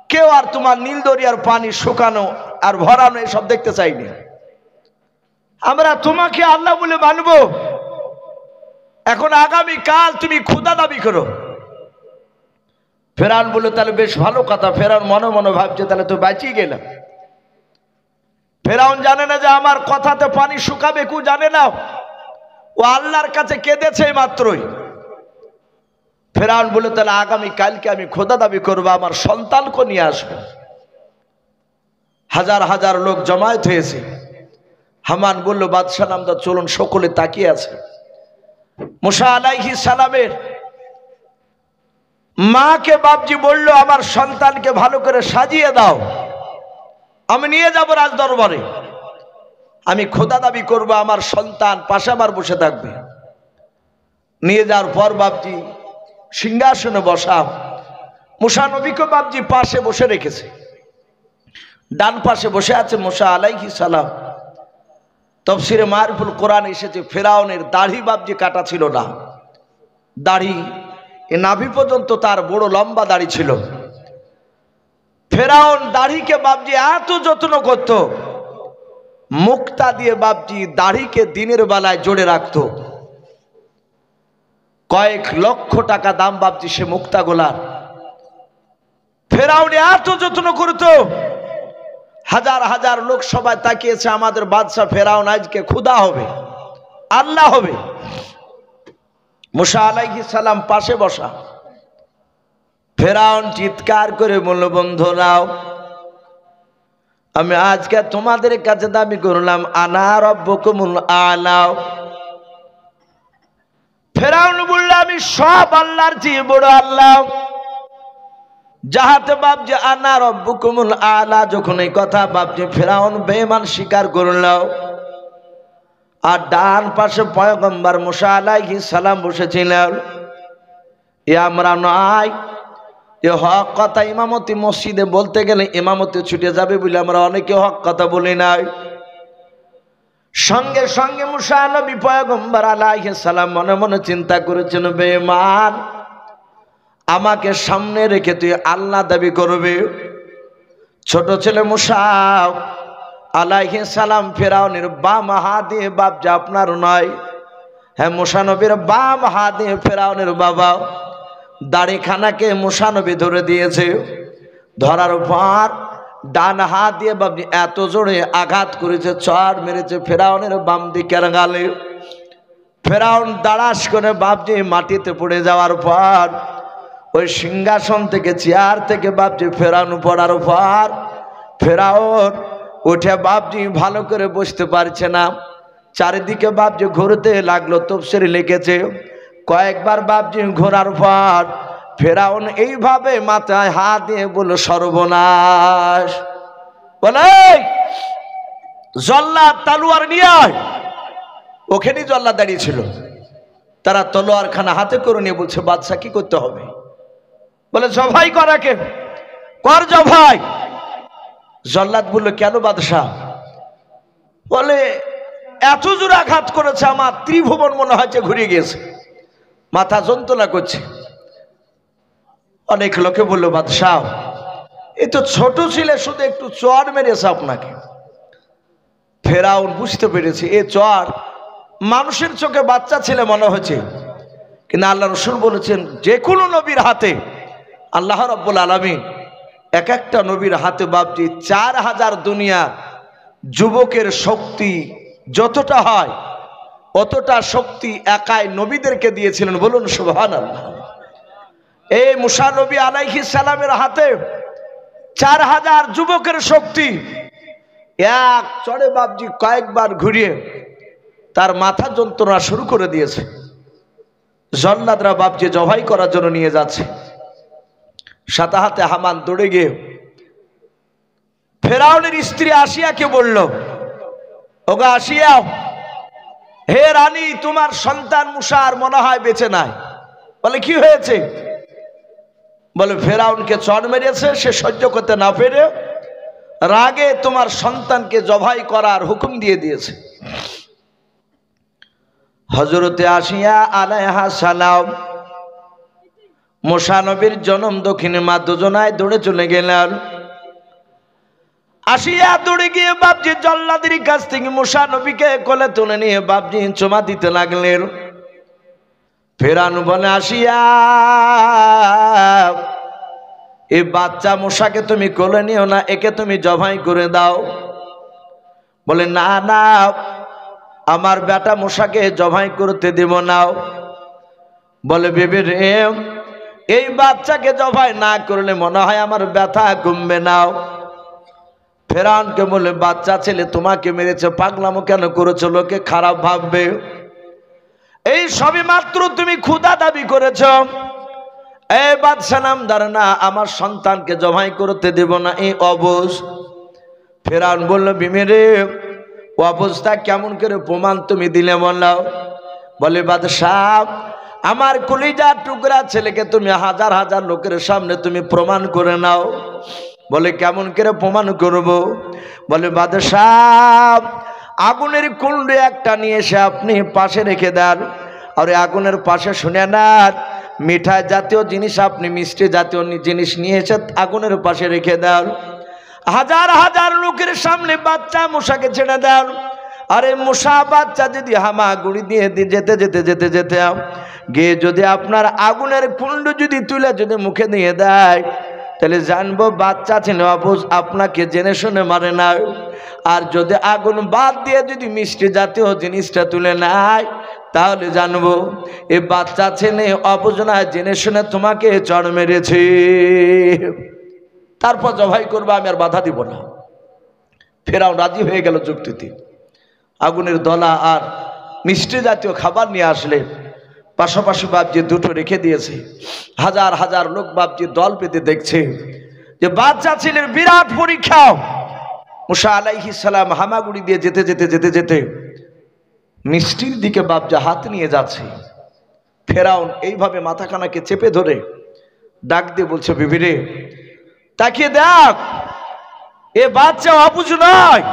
কেউ আর তোমার নীল দরিয়ার পানি শুকানো আর ভরানো এসব দেখতে চাইনি, আমরা তোমাকে আল্লাহ বলে মানবো। এখন আগামী কাল তুমি খোদা দাবি করো। ফেরাউন বললো, তাহলে বেশ ভালো কথা। ফেরাউন মনে মনে ভাবছে, তাহলে তো বাঁচিয়ে গেলাম। ফেরাউন জানে না যে আমার কথাতে পানি শুকাবে, কেউ জানে না। ও আল্লাহর কাছে কেঁদেছে মাত্রই। ফেরাউন বললো, তাহলে আগামী কালকে আমি খোদা দাবি করবো, আমার সন্তানকে নিয়ে আসবো। হাজার হাজার লোক জমায়েত হয়েছে। হামান বলল, বাদশাহ নামদার চলুন। সকলে তাকিয়ে আছে। মুসা আলাইহিস সালামের মাকে বাপজি বলল, আমার সন্তানকে ভালো করে সাজিয়ে দাও, আমি নিয়ে যাব রাজ দরবারে, আমি খোদা দাবি করব, আমার সন্তান পাশে আমার বসে থাকবে। নিয়ে যাওয়ার পর বাপজি সিংহাসনে বসা। মুসা নবীকে বাপজি পাশে বসে রেখেছে, ডান পাশে বসে আছে মুসা আলাইহিস সালাম। তাফসীরে মারিফুল কোরআন এসেছে, ফেরাউনের দাড়ি বাপজি কাটা ছিল না, দাড়ি এ নাভি পর্যন্ত তার বড় লম্বা দাড়ি ছিল। ফেরাউন দাড়িকে বাপজি এত যত্ন করত, মুক্তা দিয়ে বাপজি দাড়িকে দিনের বেলায় জোড়ে রাখত। কয়েক লক্ষ টাকা দাম বাপজি সে মুক্তা গোলার। ফেরাউন এত যত্ন করত, হাজার হাজার লোক সবাই তাকিয়েছে, আমাদের বাদশাহ ফেরাউন আজকে খোদা হবে, আল্লাহ হবে। মুসা আলাইহিস সালাম পাশে বসা। ফেরাউন চিৎকার করে বলল, বন্ধুরাও আমি আজকে তোমাদের কাছে দাবি করলাম, আনা রব্বুকুমুল আলা। ফেরাউন বলল, আমি সব আল্লাহর চেয়ে বড় আল্লাহ। যাহাতে বাপজি আনা রব্বুকুমুল আলা, যখন এই কথা বাপজি ফেরাউন বেঈমান স্বীকার করল, আর ডান পাশে পয়গম্বর মুসা আলাইহিস সালাম বসেছিলেন। এ আমরা নয় যে হক কথা ইমামতি মসজিদে বলতে গেলে ইমামতি ছুটে যাবে বলে আমরা অনেকে হক কথা বলি নাই। সঙ্গে সঙ্গে মুসা নবী পয়গম্বর আলাইহিস সালাম মনে মনে চিন্তা করেছেন, বেঈমান আমাকে সামনে রেখে তুই আল্লাহ দাবি করবে। ছোট ছেলে মুসা আলাইহিস সালাম ফেরাউনের বাম হাত দিয়ে, বাপ যা আপনার নয়, হ্যাঁ মুসা নবীর বাম হাত দিয়ে ফেরাউনের বাবা দাড়িখানাকে মুসা নবী ধরে দিয়েছে। ধরার পর ডান হাত দিয়ে বাপজি এত জোরে আঘাত করেছে, চর মেরেছে ফেরাউনের বাম দিকের গালে। ফেরাউন দাঁড়াস করে বাপজি মাটিতে পড়ে যাওয়ার পর ওই সিংহাসন থেকে চেয়ার থেকে বাপজি ফেরাউন পড়ার পর ফেরাউন উঠে বাপজি ভালো করে বসতে পারছে না। চারিদিকে বাপজি ঘুরতে লাগলো। তাফসীরে লিখেছে কয়েকবার বাপজি ঘোরার পর ফেরাউন এইভাবে মাথায় হাত দিয়ে বলল সর্বনাশ। বলে জল্লাদ তলোয়ার নিয়ে আয়। ওখানেই জল্লাদ দাঁড়িয়ে ছিল। তারা তলোয়ারখানা হাতে করে নিয়ে বলছে বাদশা কি করতে হবে? বলে জবাই করাকে কর জবাই। জল্লাদ বলল কেন বাদশা? বলে এত জোর আঘাত করেছে আমার ত্রিভুবন মনে হচ্ছে ঘুরে গিয়েছে, মাথা যন্ত্রণা করছে। অনেক লোকে বলল বাদশা এ তো ছোট ছিলে, শুধু একটু চর মেরেছে আপনাকে। ফেরাউন বুঝতে পেরেছে এ চর মানুষের চোখে বাচ্চা ছেলে মনে হচ্ছে, কিন্তু আল্লাহ রসুল বলেছেন যে কোনো নবীর হাতে আল্লাহ রাব্বুল আলামিন এক একটা নবীর হাতে বাপজি 4000 দুনিয়া যুবকের শক্তি যতটা হয় অতটা শক্তি একাই নবীদেরকে দিয়েছিলেন। বলুন সুবহানাল্লাহ। এই মুসা নবী আলাইহিস সালামের হাতে 4000 যুবকের শক্তি এক চড়ে বাপজি কয়েকবার ঘুরিয়ে তার মাথা যন্ত্রণা শুরু করে দিয়েছে। জল্লাদরা বাপজি জবাই করার জন্য নিয়ে যাচ্ছে। সাথে হাতে হামান দৌড়ে গিয়ে ফেরাউনের স্ত্রী আসিয়াকে বলল ওগো আসিয়া, হে রানী তোমার সন্তান মুসা আর মনে হয় বেঁচে নাই। বলে কি হয়েছে? বলে ফেরাউনকে চড় মেরেছে, সে সহ্য করতে না পেরে রাগে তোমার সন্তানকে জবাই করার হুকুম দিয়ে দিয়েছে। হযরতে আসিয়া আলাইহা সালাম মুসা নবীর জনম দক্ষিণে মা দুজনায় দৌড়ে চলে গেলেন। আসিয়া দৌড়ে গিয়ে বাপজি জল্লাদের কাছ থেকে মুসা নবীকে কোলে তুলে নিয়ে বাপজি চুমা দিতে লাগলেন। ফেরাউন বলে আসিয়া এই বাচ্চা মুসাকে তুমি কোলে নিও না, একে তুমি জবাই করে দাও। বলে না না, আমার বেটা মুসাকে জবাই করতে দেব না। বলে বেবি রে, এই বাচ্চাকে জবাই না করলে মনে হয় আমার ব্যথা কমবে না। ফেরাউনকে বলে বাচ্চা ছেলে তোমাকে মেরেছে, পাগলামো কেন করেছো? লোকে খারাপ ভাববে। এই সবই মাত্র তুমি ক্ষুধা দাবি করেছ। এই বাদশা নামদার না, আমার সন্তানকে জবাই করতে দেব না এই অবশ। ফেরাউন বলল বিবি রে, অবস্থা কেমন করে প্রমাণ তুমি দিলে বললাও? বলে বাদশাহ আমার কলিজার টুকরা ছেলেকে তুমি হাজার হাজার লোকের সামনে তুমি প্রমাণ করে নাও। বলে কেমন করে প্রমাণ করব? বলে বাদশাহ আগুনের কুণ্ড একটা নিয়ে এসে আপনি পাশে রেখে দেন, আর আগুনের পাশে শুনে নেন মিঠাই জাতীয় জিনিস, আপনি মিষ্টি জাতীয় জিনিস নিয়ে এসে আগুনের পাশে রেখে দেন। হাজার হাজার লোকের সামনে বাচ্চা মুসাকে ছেড়ে দেন। আরে মুসা বাচ্চা যদি হামাগুড়ি দিয়ে যেতে যেতে যেতে যেতে গিয়ে যদি আপনার আগুনের কুণ্ড যদি তুলে যদি মুখে দিয়ে দেয়, তাহলে জানবো বাচ্চা ছিল অবুঝ, আপনাকে জেনে শুনে মারে না। আর যদি আগুন বাদ দিয়ে যদি মিষ্টি জাতীয় জিনিসটা তুলে নেয়, তাহলে জানবো এই বাচ্চা ছেলে অবুঝ না, জেনে শুনে তোমাকে চড় মেরেছে। তারপর জবাই করবো, আমি আর বাধা দিব না। ফেরাউন রাজি হয়ে গেল যুক্তিতে। আগুনের দলা আর মিষ্টি জাতীয় খাবার নিয়ে আসলে পাশাপাশি বাপজি দুটো রেখে দিয়েছে। হাজার হাজার লোক বাপজি দল পেতে দেখছে যে বাচ্চা ছেলের বিরাট পরীক্ষা। মুসা আলাইহিস সালাম হামাগুড়ি দিয়ে যেতে যেতে যেতে যেতে মিষ্টির দিকে বাপজা হাত নিয়ে যাচ্ছে। ফেরাউন এইভাবে মাথাখানাকে চেপে ধরে ডাক দিয়ে বলছে বিবি রে, তাকিয়ে দেখ, এ বাচ্চা অবুঝ নয়,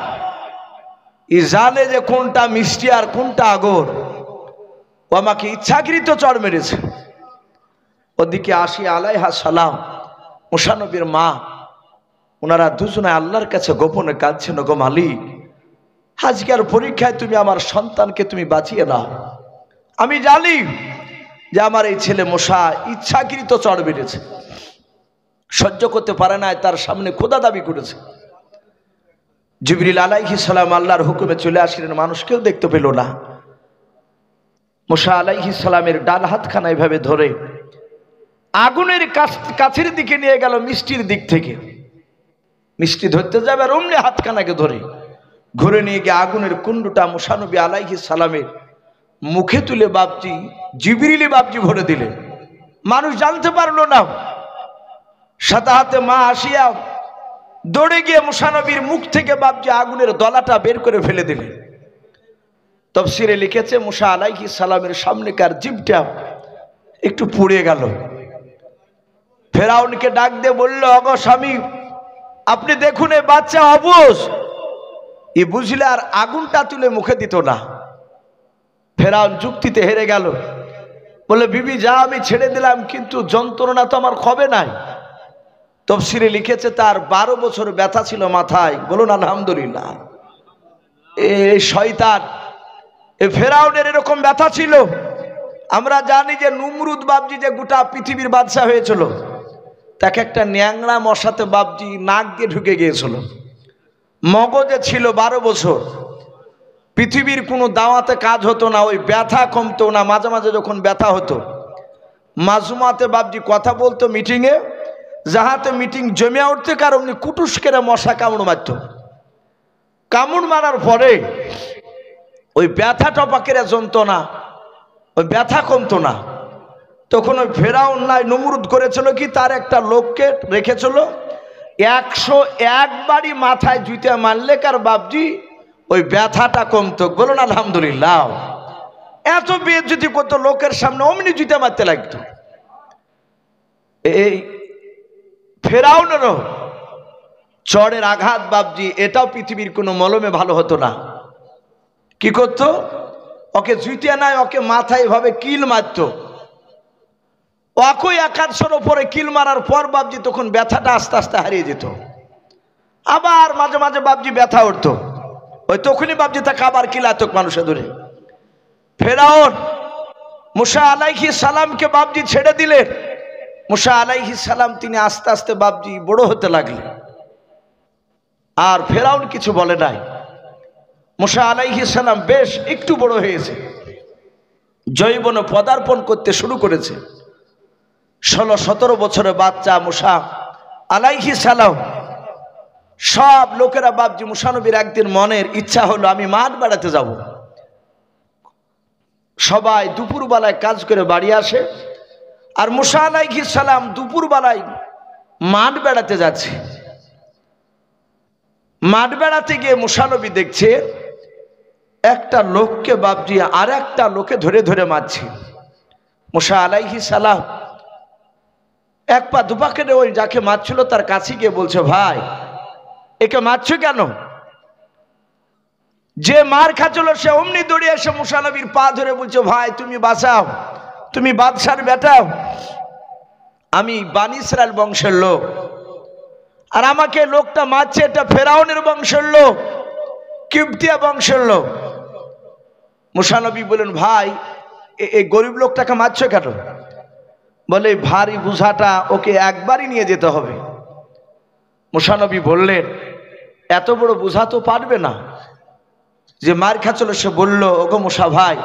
ই জানে যে কোনটা মিষ্টি আর কোনটা আগর। ও আমাকে ইচ্ছাকৃত চড় মেরেছে। ওদিকে আসিয়া আলাইহা সালাম মুসা নবীর মা, ওনারা দুজনে আল্লাহর কাছে গোপনে কাঁদছেন, গো মালিক আজকের পরীক্ষায় তুমি আমার সন্তানকে তুমি বাঁচিয়ে নাও। আমি জানি যে আমার এই ছেলে মুসা ইচ্ছাকৃত চড় মেরেছে, সহ্য করতে পারে না, তার সামনে খোদা দাবি করেছে। জিবরিল আলাইহিস সালাম আল্লাহর হুকুমে চলে আসলেন, মানুষ কেউ দেখতে পেল না। মুসা আলাইহিস সালামের ডান হাতখানা এভাবে ধরে আগুনের কাছের দিকে নিয়ে গেল, মিষ্টির দিক থেকে মিষ্টি ধরতে যাবে আর অমনি হাতখানাকে ধরে ঘুরে নিয়ে গিয়ে আগুনের কুণ্ডটা মুসা নবী আলাইহিস সালামের মুখে তুলে বাপজি জিবরিলি বাপজি ভরে দিলেন। মানুষ জানতে পারলো না। সাথে হাতে মা আসিয়া দৌড়ে গিয়ে মুসা নবীর মুখ থেকে বাপজি আগুনের দলাটা বের করে ফেলে দিলেন। তাফসীরে লিখেছে মুসা আলাইহিস সালামের সামনেকার জিভটা একটু পুড়ে গেল। ফেরাউনকে ডাক দিয়ে বলল, ওগো স্বামী, আপনি দেখুন এই বাচ্চা অবুঝ, ই বুঝলে আর আগুনটা তুলে মুখে দিত না। ফেরাউন যুক্তিতে হেরে গেল, বলে বিবি যা আমি ছেড়ে দিলাম, কিন্তু যন্ত্রণা তো আমার হবে নাই। তাফসীরে লিখেছে তার 12 বছর ব্যথা ছিল মাথায়। বলুন আলহামদুলিল্লাহ। এই শয়তান, এই ফেরাউনের এরকম ব্যথা ছিল। আমরা জানি যে নমরুদ বাপজি যে গোটা পৃথিবীর বাদশা হয়েছিল, তাকে একটা ন্যাংরা মশাতে বাপজি নাক দিয়ে ঢুকে গিয়েছিল। মগজে ছিল 12 বছর। পৃথিবীর কোনো দাওয়াতে কাজ হতো না, ওই ব্যথা কমতো না। মাঝে মাঝে যখন ব্যথা হতো, মাজুমাতে বাপজি কথা বলতো মিটিংয়ে, যাহাতে মিটিং জমে উঠতে কারণ কুটুস করে মশা কামড় মারত। কামড় মারার পরে ওই ব্যথা টপাকের যন্ত্রণা, ওই ব্যথা কমতো না। তখন ওই ফেরাউন নাই নমরুদ করেছিল কি, তার একটা লোককে রেখেছিল, 101 বারই মাথায় জুতা মারলে কার বাপজি ওই ব্যথাটা কমতো। বলুন আলহামদুলিল্লাহ। এত বেইজ্জতি করতো লোকের সামনে, অমনি জুতা মারতে লাগতো। এই ফেরাউনেরও চড়ের আঘাত বাপজি, এটাও পৃথিবীর কোনো মলমে ভালো হতো না। কি করতো, ওকে জুতা নাই, ওকে মাথায় এভাবে কিল মারতো। ওকে 100 উপরে কিল মারার পর বাপজি তখন ব্যথাটা আস্তে আস্তে হারিয়ে যেত। আবার মাঝে মাঝে বাপজি ব্যথা উঠতো, ওই তখনই বাপজি তাকে আবার কিলাতক মানুষে ধরে। ফেরাউন মুসা আলাইহিস সালামকে বাপজি ছেড়ে দিলেন। মুসা আলাইহিস সালাম তিনি আস্তে আস্তে বাপজি বড় হতে লাগলেন। আর ফেরাউন কিছু বলে নাই। মুসা আলাইহিস সালাম বেশ একটু বড় হয়েছে, যৌবনে পদার্পণ করতে শুরু করেছে। 16-17 বছরের বাচ্চা মুসা আলাইহিস সালাম। সব লোকেরা বাপজি মুসা নবীর একদিন মনের ইচ্ছা হলো আমি মাঠ বেড়াতে যাব। সবাই দুপুরবেলায় কাজ করে বাড়ি আসে, আর মুসা আলাইহিস সালাম দুপুরবেলায় মাঠ বেড়াতে যাচ্ছে। মাঠ বেড়াতে গিয়ে মুসা নবী দেখছে একটা লোককে বাপজি আর একটা লোকে ধরে ধরে মারছে। মুসা আলাইহিস সালাম এক পা দুপা কেটে ওই যাকে মারছিল তার কাছে গিয়ে বলছে, ভাই একে মারছো কেন? যে মার খাচ্ছিল সে অমনি দৌড়ে এসে মুসা নবীর পা ধরে বলছে, ভাই তুমি বাঁচাও, তুমি বাদশার বেটাও, আমি বানী ইসরায়েল বংশের লোক, আর আমাকে লোকটা মারছে এটা ফেরাউনের বংশের লোক, কিবতিয়া বংশের লোক। মুসা নবী বলেন, ভাই এই গরিব লোকটাকে মারছো কেন? বলে ভারী বোঝাটা ওকে একবারই নিয়ে যেতে হবে। মুসা নবী বললেন, এত বড় বোঝা তো পারবে না। যে মার খাচ্ছিল সে বলল, ওগো মুসা ভাই,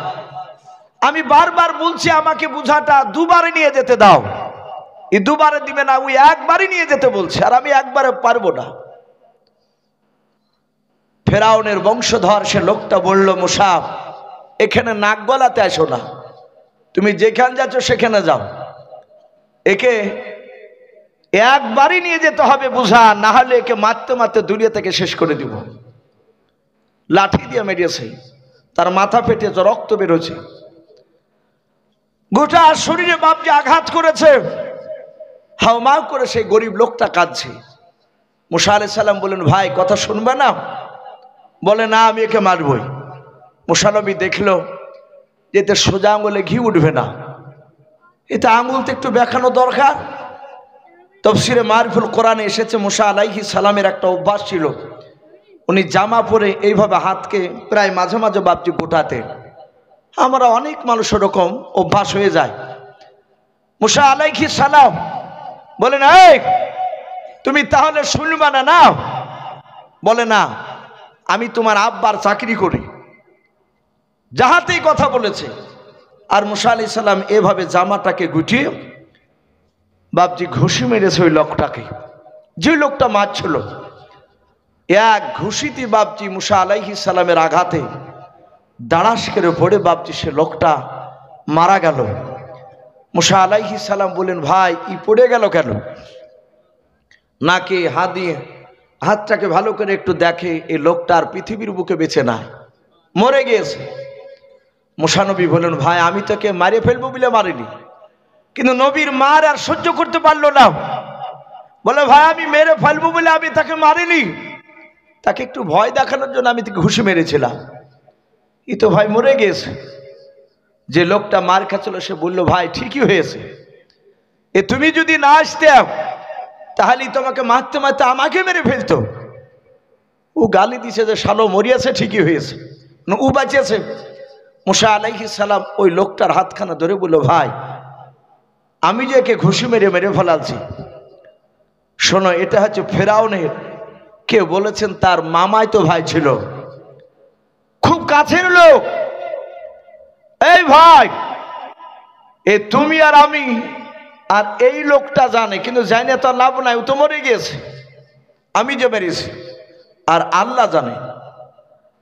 আমি বারবার বলছি আমাকে বোঝাটা দুবারে নিয়ে যেতে দাও। এই দুবারে দিবে না, ওই একবারই নিয়ে যেতে বলছে, আর আমি একবারে পারবো না। ফেরাউনের বংশধর সে লোকটা বলল, মুসা এখানে নাক গলাতে আসো না, তুমি যেখানে যাচ্ছ সেখানে যাও, একে একবারই নিয়ে যেতে হবে বোঝা, না হলে একে মারতে মারতে দুনিয়া থেকে শেষ করে দিব। লাঠি দিয়ে মেরেছে, তার মাথা ফেটেছে, রক্ত বেরোছে, গোটা শরীরে বাপজি আঘাত করেছে, হাউমাউ করে সেই গরিব লোকটা কাঁদছে। মুসা আলাইহিস সালাম বলেন, ভাই কথা শুনবে না? বলে না, আমি একে মারবই। মুসা নবী দেখলো যে এতে সোজা আঙুলে ঘি উঠবে না, এতে আঙুল তো একটু দেখানো দরকার। তাফসীরে মারিফুল কোরআনে এসেছে মুসা আলাইহিস সালামের একটা অভ্যাস ছিল, উনি জামা পরে এইভাবে হাতকে প্রায় মাঝে মাঝে বাপজি গোটাতেন। আমরা অনেক মানুষ ওরকম অভ্যাস হয়ে যায়। মুসা আলাইহিস সালাম বলেন, এই তুমি তাহলে শুনবা না? না। বলে না, আমি তোমার আব্বার চাকরি করি, যাহাতেই কথা বলেছে। আর মুসা আলাইহিস সালাম এভাবে জামাটাকে গুটিয়ে বাপজি ঘুষি মেরেছে ওই লোকটাকে, যে লোকটা মারছিল। এক ঘুষিতে বাপজি মুসা আলাইহিস সালামের আঘাতে দাঁড়াস করে পড়ে বাপজি সে লোকটা মারা গেল। মুসা আলাইহিস সালাম বললেন, ভাই ই পড়ে গেল কেন? নাকি হাত দিয়ে হাতটাকে ভালো করে একটু দেখে, এই লোকটা আর পৃথিবীর বুকে বেঁচে নাই, মরে গিয়েছে। মুসা নবী বললেন, ভাই আমি তোকে মারে ফেলবো বলে মারিনি, কিন্তু নবীর মার আর সহ্য করতে পারলো না, বলে ভাই আমি মেরে ফেলবো বলে আমি তাকে মারিনি, তাকে একটু ভয় দেখানোর জন্য আমি তাকে ঘুষি মেরেছিলাম, ই তো ভাই মরে গিয়েছে। যে লোকটা মার খাচ্ছিল সে বলল, ভাই ঠিকই হয়েছে, এ তুমি যদি না আসতে তাহলে তোমাকে মারতে মারতে আমাকে মেরে ফেলতো। ও গালি দিছে যে শালো মরিয়াছে, ঠিকই হয়েছে, ও বাঁচিয়েছে। মুসা আলাইহিস সালাম ওই লোকটার হাতখানা ধরে বলল, ভাই আমি যে একে ঘুষি মেরে মেরে ফেলাচ্ছি, শোনো এটা হচ্ছে ফেরাউনের, কেউ বলেছেন তার মামাই তো ভাই ছিল, খুব কাছের লোক। এই ভাই এ তুমি আর আমি আর এই লোকটা জানে, কিন্তু জানে তো লাভ নাই, ও তো মরে গিয়েছে, আমি যে মেরেছি আর আল্লাহ জানে।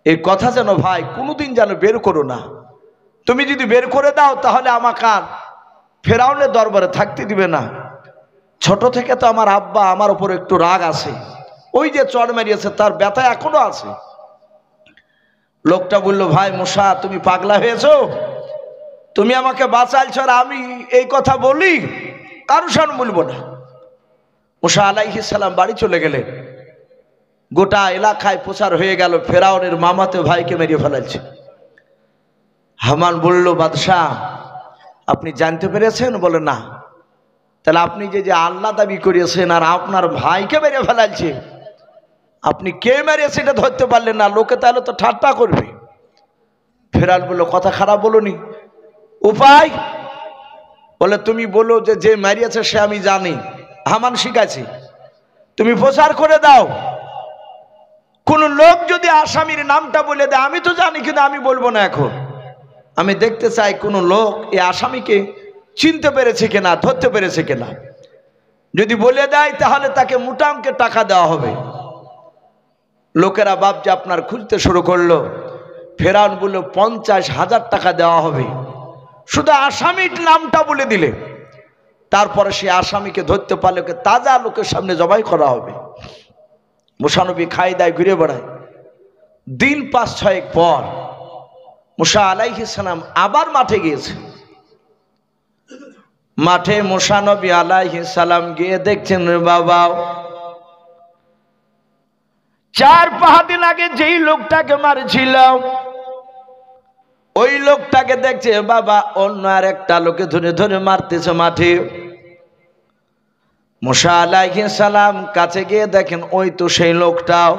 এই কথা যেন ভাই কোনোদিন যেন বের করো না, তুমি যদি বের করে দাও তাহলে আমাকে আর ফেরাউনের দরবারে থাকতে দিবে না। ছোট থেকে তো আমার আব্বা আমার উপর একটু রাগ আছে, ওই যে চড় মেরিয়েছে তার ব্যথা এখনো আছে। লোকটা বলল, ভাই মুসা তুমি পাগলা হয়েছো, তুমি আমাকে বাঁচাইছো আর আমি এই কথা বলি, কারো সামনে বলবো না। মুসা আলাইহিস সালাম বাড়ি চলে গেলেন। গোটা এলাকায় প্রচার হয়ে গেল ফেরাউনের মামাতো ভাইকে মেরে ফেলাচ্ছে। হামান বলল, বাদশাহ আপনি জানতে পেরেছেন? বলে না। তাহলে আপনি যে যে আল্লাহ দাবি করিয়েছেন আর আপনার ভাইকে মেরে ফেলাচ্ছে, আপনি কে মেরেছে এটা ধরতে পারলেন না, লোকে তাহলে তো ঠাট্টা করবে। ফেরাউন বলল, কথা খারাপ বলনি, উপায়? বলে তুমি বলো যে যে মারিয়েছে সে আমি জানি, হামান শিখাইছি, তুমি প্রচার করে দাও। কোন লোক যদি আসামির নামটা বলে দেয়, আমি তো জানি কিন্তু আমি বলবো না, এখন আমি দেখতে চাই কোন লোক এই আসামিকে চিনতে পেরেছে কিনা, ধরতে পেরেছে কিনা। যদি বলে দেয় তাহলে তাকে মোটা অঙ্কের টাকা দেওয়া হবে। লোকেরা ভাবছে আপনার খুঁজতে শুরু করলো। ফেরাউন বলল 50,000 টাকা দেওয়া হবে শুধু আসামির নামটা বলে দিলে। তারপরে সে আসামিকে ধরতে পারলে ওকে তাজা লোকের সামনে জবাই করা হবে। মুসা নবী খাই দায় ঘুরে বেড়ায়। দিন 5-6 পর মুসা আলাইহিস সালাম আবার মাঠে গিয়েছে। মাঠে মুসা নবী আলাইহিস সালাম গিয়ে দেখছেন, বাবা 4-5 দিন আগে যেই লোকটাকে মারছিল ওই লোকটাকে দেখছে বাবা অন্য আর একটা লোকে ধরে ধরে মারতেছে মাঠে। মুসা আলাইহিস সালাম কাছে গিয়ে দেখেন ওই তো সেই লোকটাও,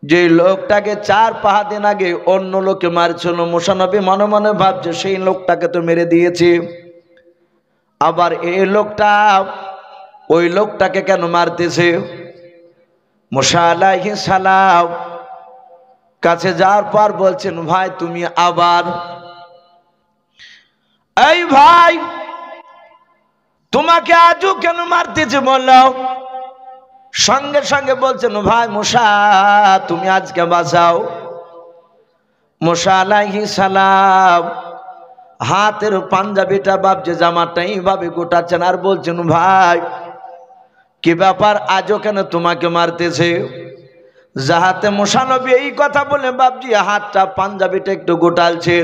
যে লোকটাকে 4-5 দিন আগে অন্য লোকে মারছিল। মুসা নবী মনে মনে ভাবছে সেই লোকটাকে তো মেরে দিয়েছে, আবার এই লোকটা ওই লোকটাকে কেন মারতেছে। মুসা আলাইহিস সালাম কাছে যাওয়ার পর বলছেন, ভাই তুমি আবার, এই ভাই তোমাকে আজও কেন মারতেছে বলো। সঙ্গে সঙ্গে বলছেন, ভাই মুসা তুমি আজকে বাঁচাও। মুসা আলাইহিস সালাম হাতের পাঞ্জাবিটা ভাবছে জামাটা এইভাবে গোটাচ্ছেন আর বলছেন, ভাই কি ব্যাপার আজও কেন তোমাকে মারতেছে। যাহাতে মুসা নবী এই কথা বলে বাপজি হাতটা পাঞ্জাবিটা একটু গোটালছে।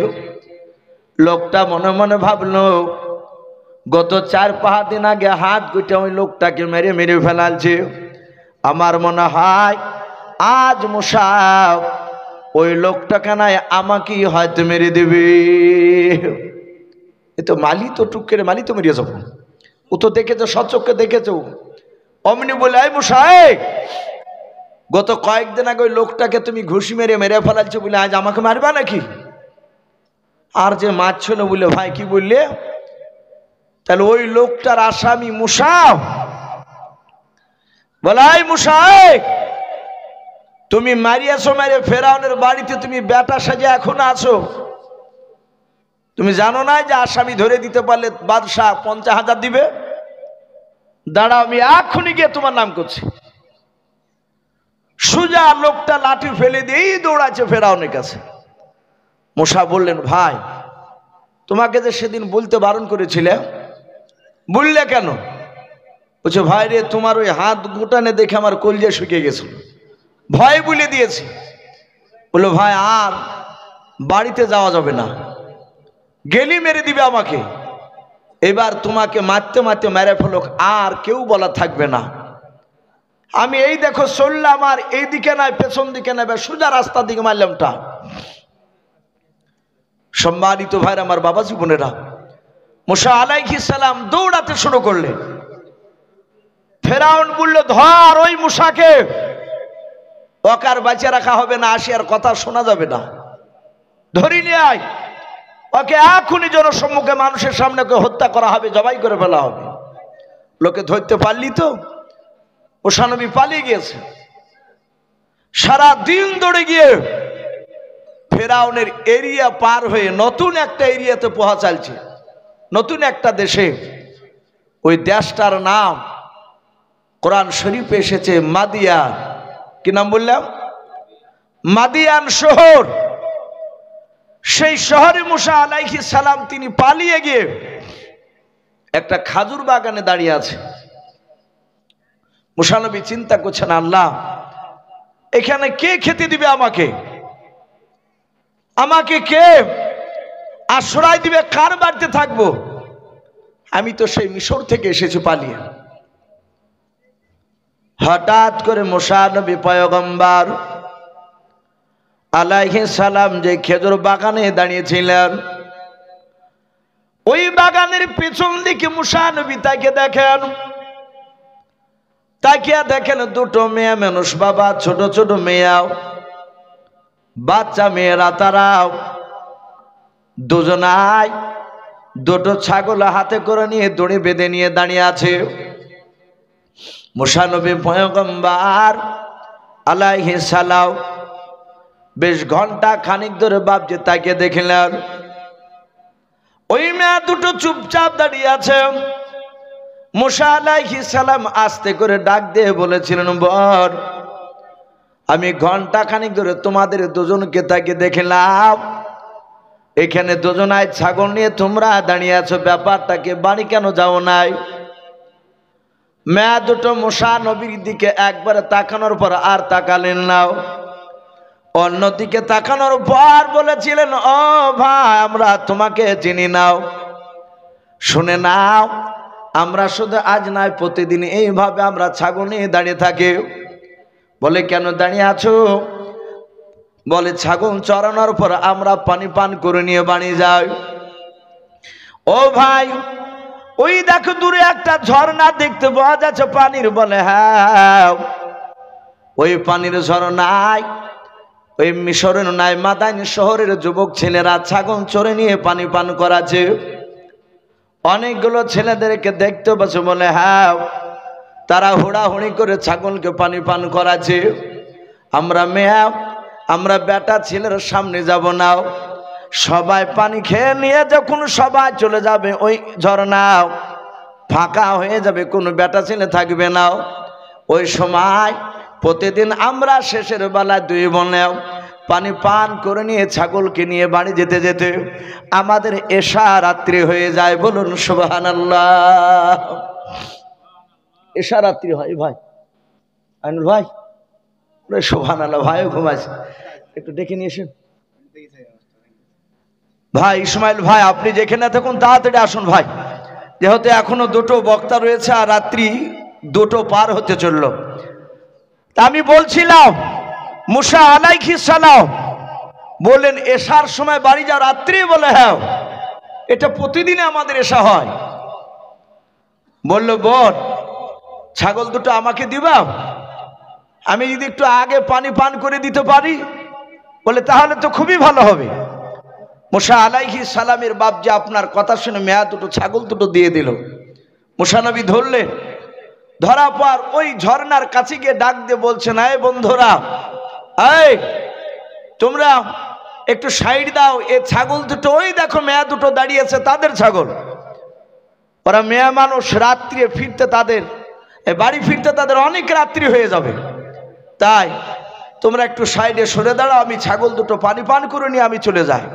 লোকটা মনে মনে ভাবলো গত 4-5 দিন আগে হাত গুটে ওই লোকটাকে মেরে মেরে ফেলালছে, আমার মনে হয় আজ মুসা ওই লোকটাকে নাই আমাকেই হয়তো মেরে দেবে। এ তো মালি তো টুক করে মালি তো মেরিয়ে যাবো, ও তো দেখেছো সচক্ষে দেখেছো। অমনি বলে, এই মুসা গত কয়েকদিন আগে ওই লোকটাকে তুমি ঘুষি মেরে মেরে ফেলাচ্ছ বলে আজ আমাকে মারবা নাকি? আর যে মারছিল বলে, ভাই কি বললে? তাহলে ওই লোকটার আসামি মুসা। বলে, এই মুসা তুমি মারিয়াছো মেরে ফেরাউনের বাড়িতে, তুমি বেটা সাজে এখন আছো, তুমি জানো না যে আসামি ধরে দিতে পারলে বাদশাহ 50,000 দিবে? দাঁড়াও আমি এখনই গিয়ে তোমার নাম করছি। সুজা লোকটা লাঠি ফেলে দিয়েই দৌড়াচ্ছে ফেরাউনের কাছে। মুসা বললেন, ভাই তোমাকে যে সেদিন বলতে বারণ করেছিলে, বললে কেন? বলছে ভাই রে, তোমার ওই হাত গোটানে দেখে আমার কলজা শুকিয়ে গেছিল, ভয় বলে দিয়েছি। বললো ভাই আর বাড়িতে যাওয়া যাবে না, গেলি মেরে দিবে আমাকে, এবার তোমাকে মারতে মারতে মেরে ফেলোক, আর কেউ বলা থাকবে না। আমি এই দেখো চললাম, আর এই দিকে নাই পেছন দিকে নেবে, সোজা রাস্তার দিকে মারলামটা। সম্মানিত ভাইর আমার বাবা জীবনেরা, মুসা আলাইহিস সালাম দৌড়াতে শুরু করলেন। ফেরাউন বলল ধর ওই মুসাকে, ওকার বাঁচে রাখা হবে না, আসিয়ার কথা শোনা যাবে না, ধরি নিয়ে আয়, ওকে এখনই জনসম্মুখে মানুষের সামনে ওকে হত্যা করা হবে, জবাই করে ফেলা হবে। লোকে ধরতে পারলি তো? মুসা নবী পালিয়ে গিয়েছে। সারা দিন দৌড়ে গিয়ে ফেরাউনের এরিয়া পার হয়ে নতুন একটা এরিয়াতে পৌঁছালছে, নতুন একটা দেশে। ওই দেশটার নাম কোরআন শরীফে এসেছে মাদিয়ান। কি নাম বললাম? মাদিয়ান শহর। সেই শহরে মুসা আলাইহিস সালাম তিনি পালিয়ে গিয়ে একটা খাজুর বাগানে দাঁড়িয়ে আছে। মুসা নবী চিন্তা করছেন, আল্লাহ এখানে কে খেতে দিবে আমাকে, আমাকে কে আশ্রয় দিবে, কার বাড়িতে থাকবো? আমি তো সেই মিশর থেকে এসেছি পালিয়ে। হঠাৎ করে মুসা নবী পয়গম্বর আলাইহিস সালাম যে খেজুর বাগানে দাঁড়িয়েছিলেন, ওই বাগানের পেছন দিকে মুসা নবী তাকে দেখেন। তাকিয়া দেখেন দুটো মেয়ে মানুষ, বাবা ছোট ছোট মেয়াও, বাচ্চা মেয়েরা, তারাও দুজনাই দুটো ছাগল হাতে করে নিয়ে দড়ি বেঁধে নিয়ে দাঁড়িয়ে আছে। মুসা নবী পয়গম্বর আলাইহিস সালাম বেশ ঘন্টা খানিক ধরে বাপজি তাকে দেখলেন। ওই মেয়ে দুটো চুপচাপ দাঁড়িয়ে আছে। মুসা আলাইহিস সালাম আস্তে করে ডাক দিয়ে বলেছিলেন, বর আমি ঘন্টা খানিক ধরে তোমাদের দুজনকে তাকে দেখলাম, এখানে দুজনায় ছাগল নিয়ে তোমরা দাঁড়িয়ে আছো, ব্যাপারটাকে বাড়ি কেন যাও নাই? মেয়ে দুটো মুসা নবীর দিকে একবারে তাকানোর পর আর তাকালেন না। অন্যদিকে তাকানোর পর বলেছিলেন, ও ভাই আমরা তোমাকে চিনি নাও, শুনে নাও, আমরা শুধু আজ নয় প্রতিদিন এইভাবে আমরা ছাগল নিয়ে দাঁড়িয়ে থাকি। বলে কেন দাঁড়িয়ে আছো? বলে ছাগল চড়ানোর পর আমরা পানি পান করে নিয়ে বাড়ি যাই। ও ভাই ওই দেখো দূরে একটা ঝর্ণা দেখতে পাওয়া যাচ্ছে পানির। বলে হ্যাঁ, ওই পানির ঝর্ণায় ওই মিশরের নাই মাদাইন শহরের যুবক ছেলেরা ছাগল চড়ে নিয়ে পানি পান করাছে। অনেকগুলো ছেলেদেরকে দেখতে পাচ্ছে। বলে হ্যাঁ, তারা হুড়াহুড়ি করে ছাগলকে পানি পান করাছে। আমরা মেয়ে, আমরা বেটা ছেলের সামনে যাব না, সবাই পানি খেয়ে নিয়ে যখন সবাই চলে যাবে ওই ঝর্ণা ফাঁকা হয়ে যাবে, কোনো বেটা ছেলে থাকবে না। ওই সময় প্রতিদিন আমরা শেষের বেলায় দুই বোনে পানি পান করে নিয়ে ছাগলকে নিয়ে বাড়ি যেতে যেতে আমাদের এশা রাত্রি হয়ে যায়। বলুন সুবহানাল্লাহ। এশা রাত্রি হয় ভাই, আইনুল ভাই সুবহানাল্লাহ। ভাইও ঘুমাইছে, একটু ডেকে নিয়ে এসেন ভাই। ইসমাইল ভাই আপনি যেখানে থাকুন তাড়াতাড়ি আসুন ভাই, যেহেতু এখনো দুটো বক্তা রয়েছে আর রাত্রি দুটো পার হতে চলল। আমি বলছিলাম মুসা আলাইহিস সালাম বললেন এশার সময় বাড়ি যাও রাত্রি। বলে হ্যাঁ, এটা প্রতিদিনে আমাদের এশা হয়। বলল বোন ছাগল দুটো আমাকে দিবা, আমি যদি একটু আগে পানি পান করে দিতে পারি। বলে তাহলে তো খুবই ভালো হবে। মুসা আলাইহিস সালামের বাপ যে আপনার কথা শুনে মেয়া দুটো ছাগল দুটো দিয়ে দিল। মুসা নবী ধরলেন, ধরা পর ওই ঝর্ণার কাছে গিয়ে ডাক দিয়ে বলছেন, এই বন্ধুরা, এই তোমরা একটু সাইড দাও, এ ছাগল দুটো ওই দেখো মেয়া দুটো দাঁড়িয়েছে, তাদের ছাগল। ওরা মেয়া মানুষ, রাত্রি ফিরতে তাদের বাড়ি ফিরতে তাদের অনেক রাত্রি হয়ে যাবে, তাই তোমরা একটু সাইডে সরে দাঁড়াও, আমি ছাগল দুটো পানি পান করে নিয়ে আমি চলে যাই।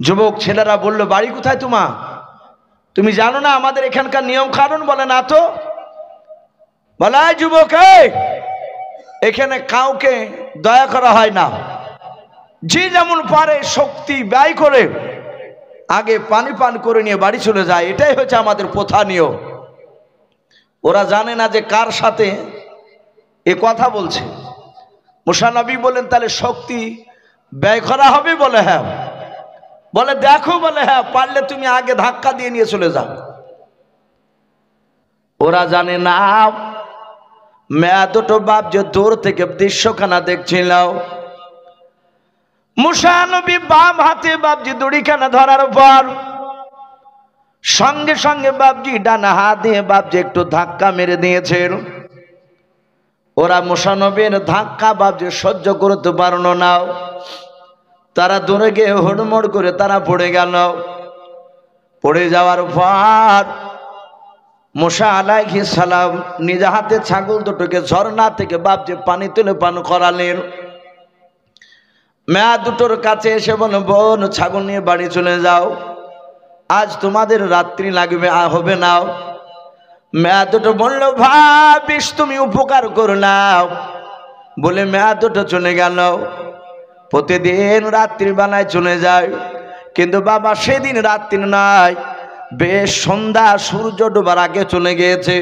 যুবক ছেলেরা বলল, বাড়ি কোথায় তোমার? তুমি জানো না আমাদের এখানকার নিয়ম কানুন? বলে, না তো। বলে, যুবক, এখানে কাউকে দয়া করা হয় না, যে যেমন পারে শক্তি ব্যয় করে আগে পানি পান করে নিয়ে বাড়ি চলে যায়, এটাই হচ্ছে আমাদের প্রথা নিয়ম। ওরা জানে না যে কার সাথে এ কথা বলছে। মুসা নবী বলেন, তাহলে শক্তি ব্যয় করা হবে? বলে, হ্যাঁ। বলে, দেখো। বলে, হ্যাঁ, পারলে তুমি আগে ধাক্কা দিয়ে নিয়ে চলে যাও। ওরা জানে না মেয়া দুটো বাপ যে দূর থেকে দৃশ্যখানা দেখছিল। মুসা নবী বাম হাতে বাপজি দড়িখানা ধরার পর সঙ্গে সঙ্গে বাপজি ডানা হাত দিয়ে বাপজি একটু ধাক্কা মেরে দিয়েছে। ওরা মুসা নবীর ধাক্কা বাপজি সহ্য করতে পারল না। তারা দূরে গিয়ে হুড়মুড় করে তারা পড়ে গেল। পড়ে যাওয়ার পর মুসা আলাইহিস সালাম নিজ হাতে ছাগল দুটোকে ঝর্ণা থেকে বাপজি পানি তুলে পান করালেন। মেয়া দুটোর কাছে এসে বলো, বোন, ছাগল নিয়ে বাড়ি চলে যাও, আজ তোমাদের রাত্রি লাগবে, হবে না। মেয়া দুটো বললো, ভাবিস তুমি উপকার করো না বলে মেয়া দুটো চলে গেল। প্রতিদিন রাত্রি বেলায় চলে যায়, কিন্তু বাবা সেদিন রাত্রি নয়, বেশ সন্ধ্যা সূর্য ডোবার আগে চলে গিয়েছে।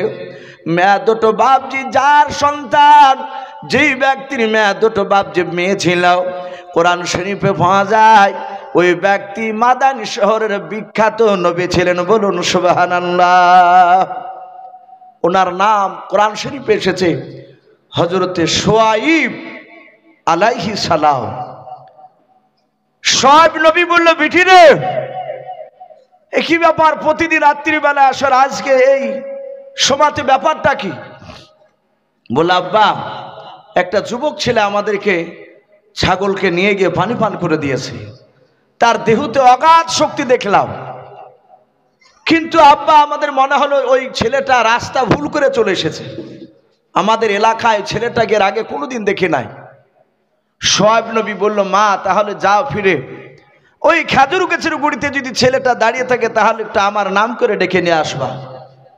মেয়া দুটো বাপজি যার সন্তান, যেই ব্যক্তির মেয়া দুটো বাপজি মেয়ে ছিল, কোরআন শরীফে পাওয়া যায় ওই ব্যক্তি মাদানী শহরের বিখ্যাত নবী ছিলেন। বলুন সুবহানাল্লাহ। ওনার নাম কোরআন শরীফে এসেছে হযরতে শুআয়ব আলাইহিস সালাম। শুআয়ব নবী বলল, বিটি রে, কি ব্যাপার প্রতিদিন রাত্রিবেলা আসার, আজকে এই সময়তে ব্যাপারটা কি? বলে, আব্বা, একটা যুবক ছেলে আমাদেরকে ছাগলকে নিয়ে গিয়ে পানি পান করে দিয়েছে, তার দেহতে অগাধ শক্তি দেখলাম, কিন্তু আব্বা আমাদের মনে হলো ওই ছেলেটা রাস্তা ভুল করে চলে এসেছে, আমাদের এলাকায় ছেলেটাকে এর আগে কোনোদিন দেখি নাই। শুআয়ব নবী বলল, মা, তাহলে যাও, ফিরে ওই খেজুর গাছের গুড়িতে যদি ছেলেটা দাঁড়িয়ে থাকে তাহলে একটু আমার নাম করে ডেকে নিয়ে আসবা।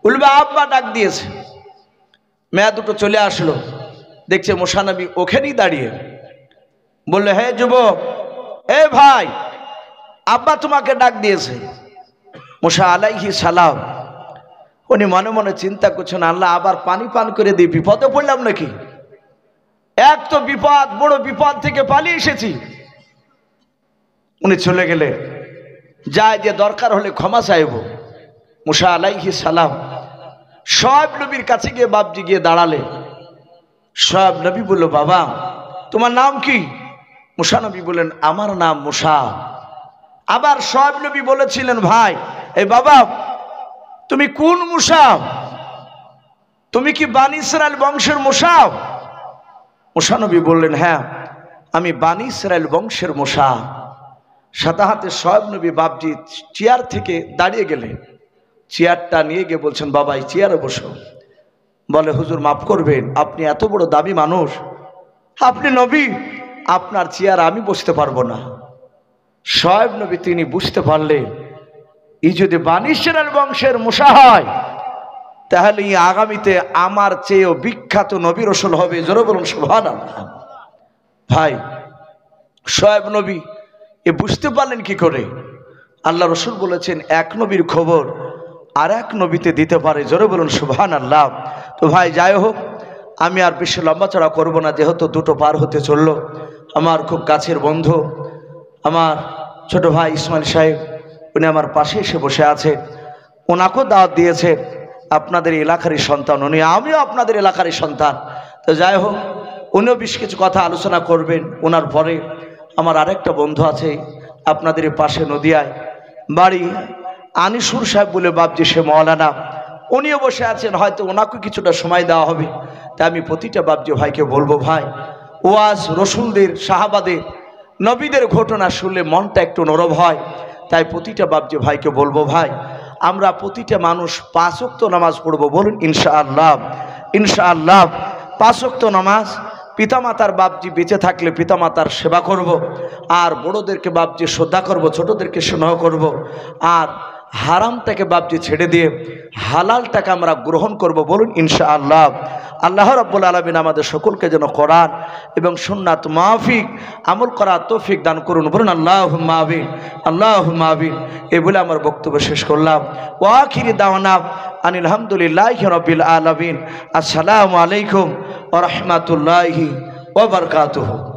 বলবে, আব্বা ডাক দিয়েছে। মেয়া দুটো চলে আসলো, দেখছে মুসা নবী ওখানেই দাঁড়িয়ে। বললে, হে যুবক, এ ভাই, আব্বা তোমাকে ডাক দিয়েছে। মুসা আলাইহিস সালাম উনি মনে মনে চিন্তা করছেন, আল্লাহ, আবার পানি পান করে দিই, বিপদে পড়লাম নাকি? এক তো বিপদ, বড় বিপদ থেকে পালিয়ে এসেছি। উনি চলে গেলে, যায় যে দরকার হলে ক্ষমা চাইব। মুসা আলাইহিস সালাম শুআয়ব নবীর কাছে গিয়ে বাপজি গিয়ে দাঁড়ালে। শুআয়ব নবী বলল, বাবা, তোমার নাম কি? মুসা নবী বললেন, আমার নাম মুসা। আবার শুআয়ব নবী বলেছিলেন, ভাই, এই বাবা, তুমি কোন মুসা? তুমি কি বানি ইসরাইল বংশের মুসা? মুসা নবী বললেন, হ্যাঁ, আমি বানি ইসরাইল বংশের মুসা। সাদা হাতে শুআয়ব নবী বাপজি চেয়ার থেকে দাঁড়িয়ে গেলেন, চেয়ারটা নিয়ে গিয়ে বলছেন, বাবা, এই চেয়ারে বসো। বলে, হুজুর মাফ করবেন, আপনি এত বড় দামি মানুষ, আপনি নবী, আপনার চেয়ার আমি বসতে পারবো না। শুআয়ব নবী তিনি বুঝতে পারলেন, এই যদি বানি ইসরাইল বংশের মুসা হয় তাহলে এই আগামীতে আমার চেয়েও বিখ্যাত নবী রাসূল হবে। জোরে বলুন সুবহানাল্লাহ। ভাই, শুআয়ব নবী এ বুঝতে পারলেন কি করে? আল্লাহ রাসূল বলেছেন, এক নবীর খবর আর এক নবীতে দিতে পারে। জোরে বলুন সুবহানাল্লাহ। তো ভাই, যাই হোক, আমি আর বেশি লম্বা চড়া করবো না, যেহেতু দুটো পার হতে চললো। আমার খুব কাছের বন্ধু, আমার ছোট ভাই ইসমাইল সাহেব, উনি আমার পাশে এসে বসে আছে, ওনাকেও দাওয়াত দিয়েছে, আপনাদের এলাকারই সন্তান উনি, আমিও আপনাদের এলাকারই সন্তান। তো যাই হোক, উনিও বেশ কিছু কথা আলোচনা করবেন। ওনার পরে আমার আরেকটা বন্ধু আছে আপনাদের পাশে নদিয়ায় বাড়ি, আনিসুর সাহেব বলে বাপজি, সে মওলানা, উনিও বসে আছেন, হয়তো ওনাকে কিছুটা সময় দেওয়া হবে। তাই আমি প্রতিটা বাপজি ভাইকে বলবো, ভাই, ওয়াজ রসুলদের, সাহাবাদের, নবীদের ঘটনা শুনলে মনটা একটু নরম হয়। তাই প্রতিটা বাপজি ভাইকে বলবো, ভাই, আমরা প্রতিটা মানুষ 5 ওয়াক্ত নামাজ পড়বো। বলুন ইনশাআল্লাহ। ইনশাআল্লাহ 5 ওয়াক্ত নামাজ পিতামাতার বাপজি বেঁচে থাকলে পিতামাতার সেবা করব, আর বড়োদেরকে বাপজি শ্রদ্ধা করব, ছোটোদেরকে স্নেহ করব, আর হারামটাকে বাপজি ছেড়ে দিয়ে হালালটাকে আমরা গ্রহণ করব। বলুন ইনশাআল্লাহ। আল্লাহ রাব্বুল আলামিন আমাদের সকলকে যেন কোরআন এবং সুন্নাত মাফিক আমল করা তৌফিক দান করুন। বলুন আল্লাহুম্মা আমিন, আল্লাহুম্মা আমিন। এই বলে আমার বক্তব্য শেষ করলাম। ওয়া আখিরি দাওয়ানা আনিল হামদুলিল্লাহি রাব্বিল আলামিন। আসসালামু আলাইকুম ওয়া রাহমাতুল্লাহি ওয়া বারাকাতুহু।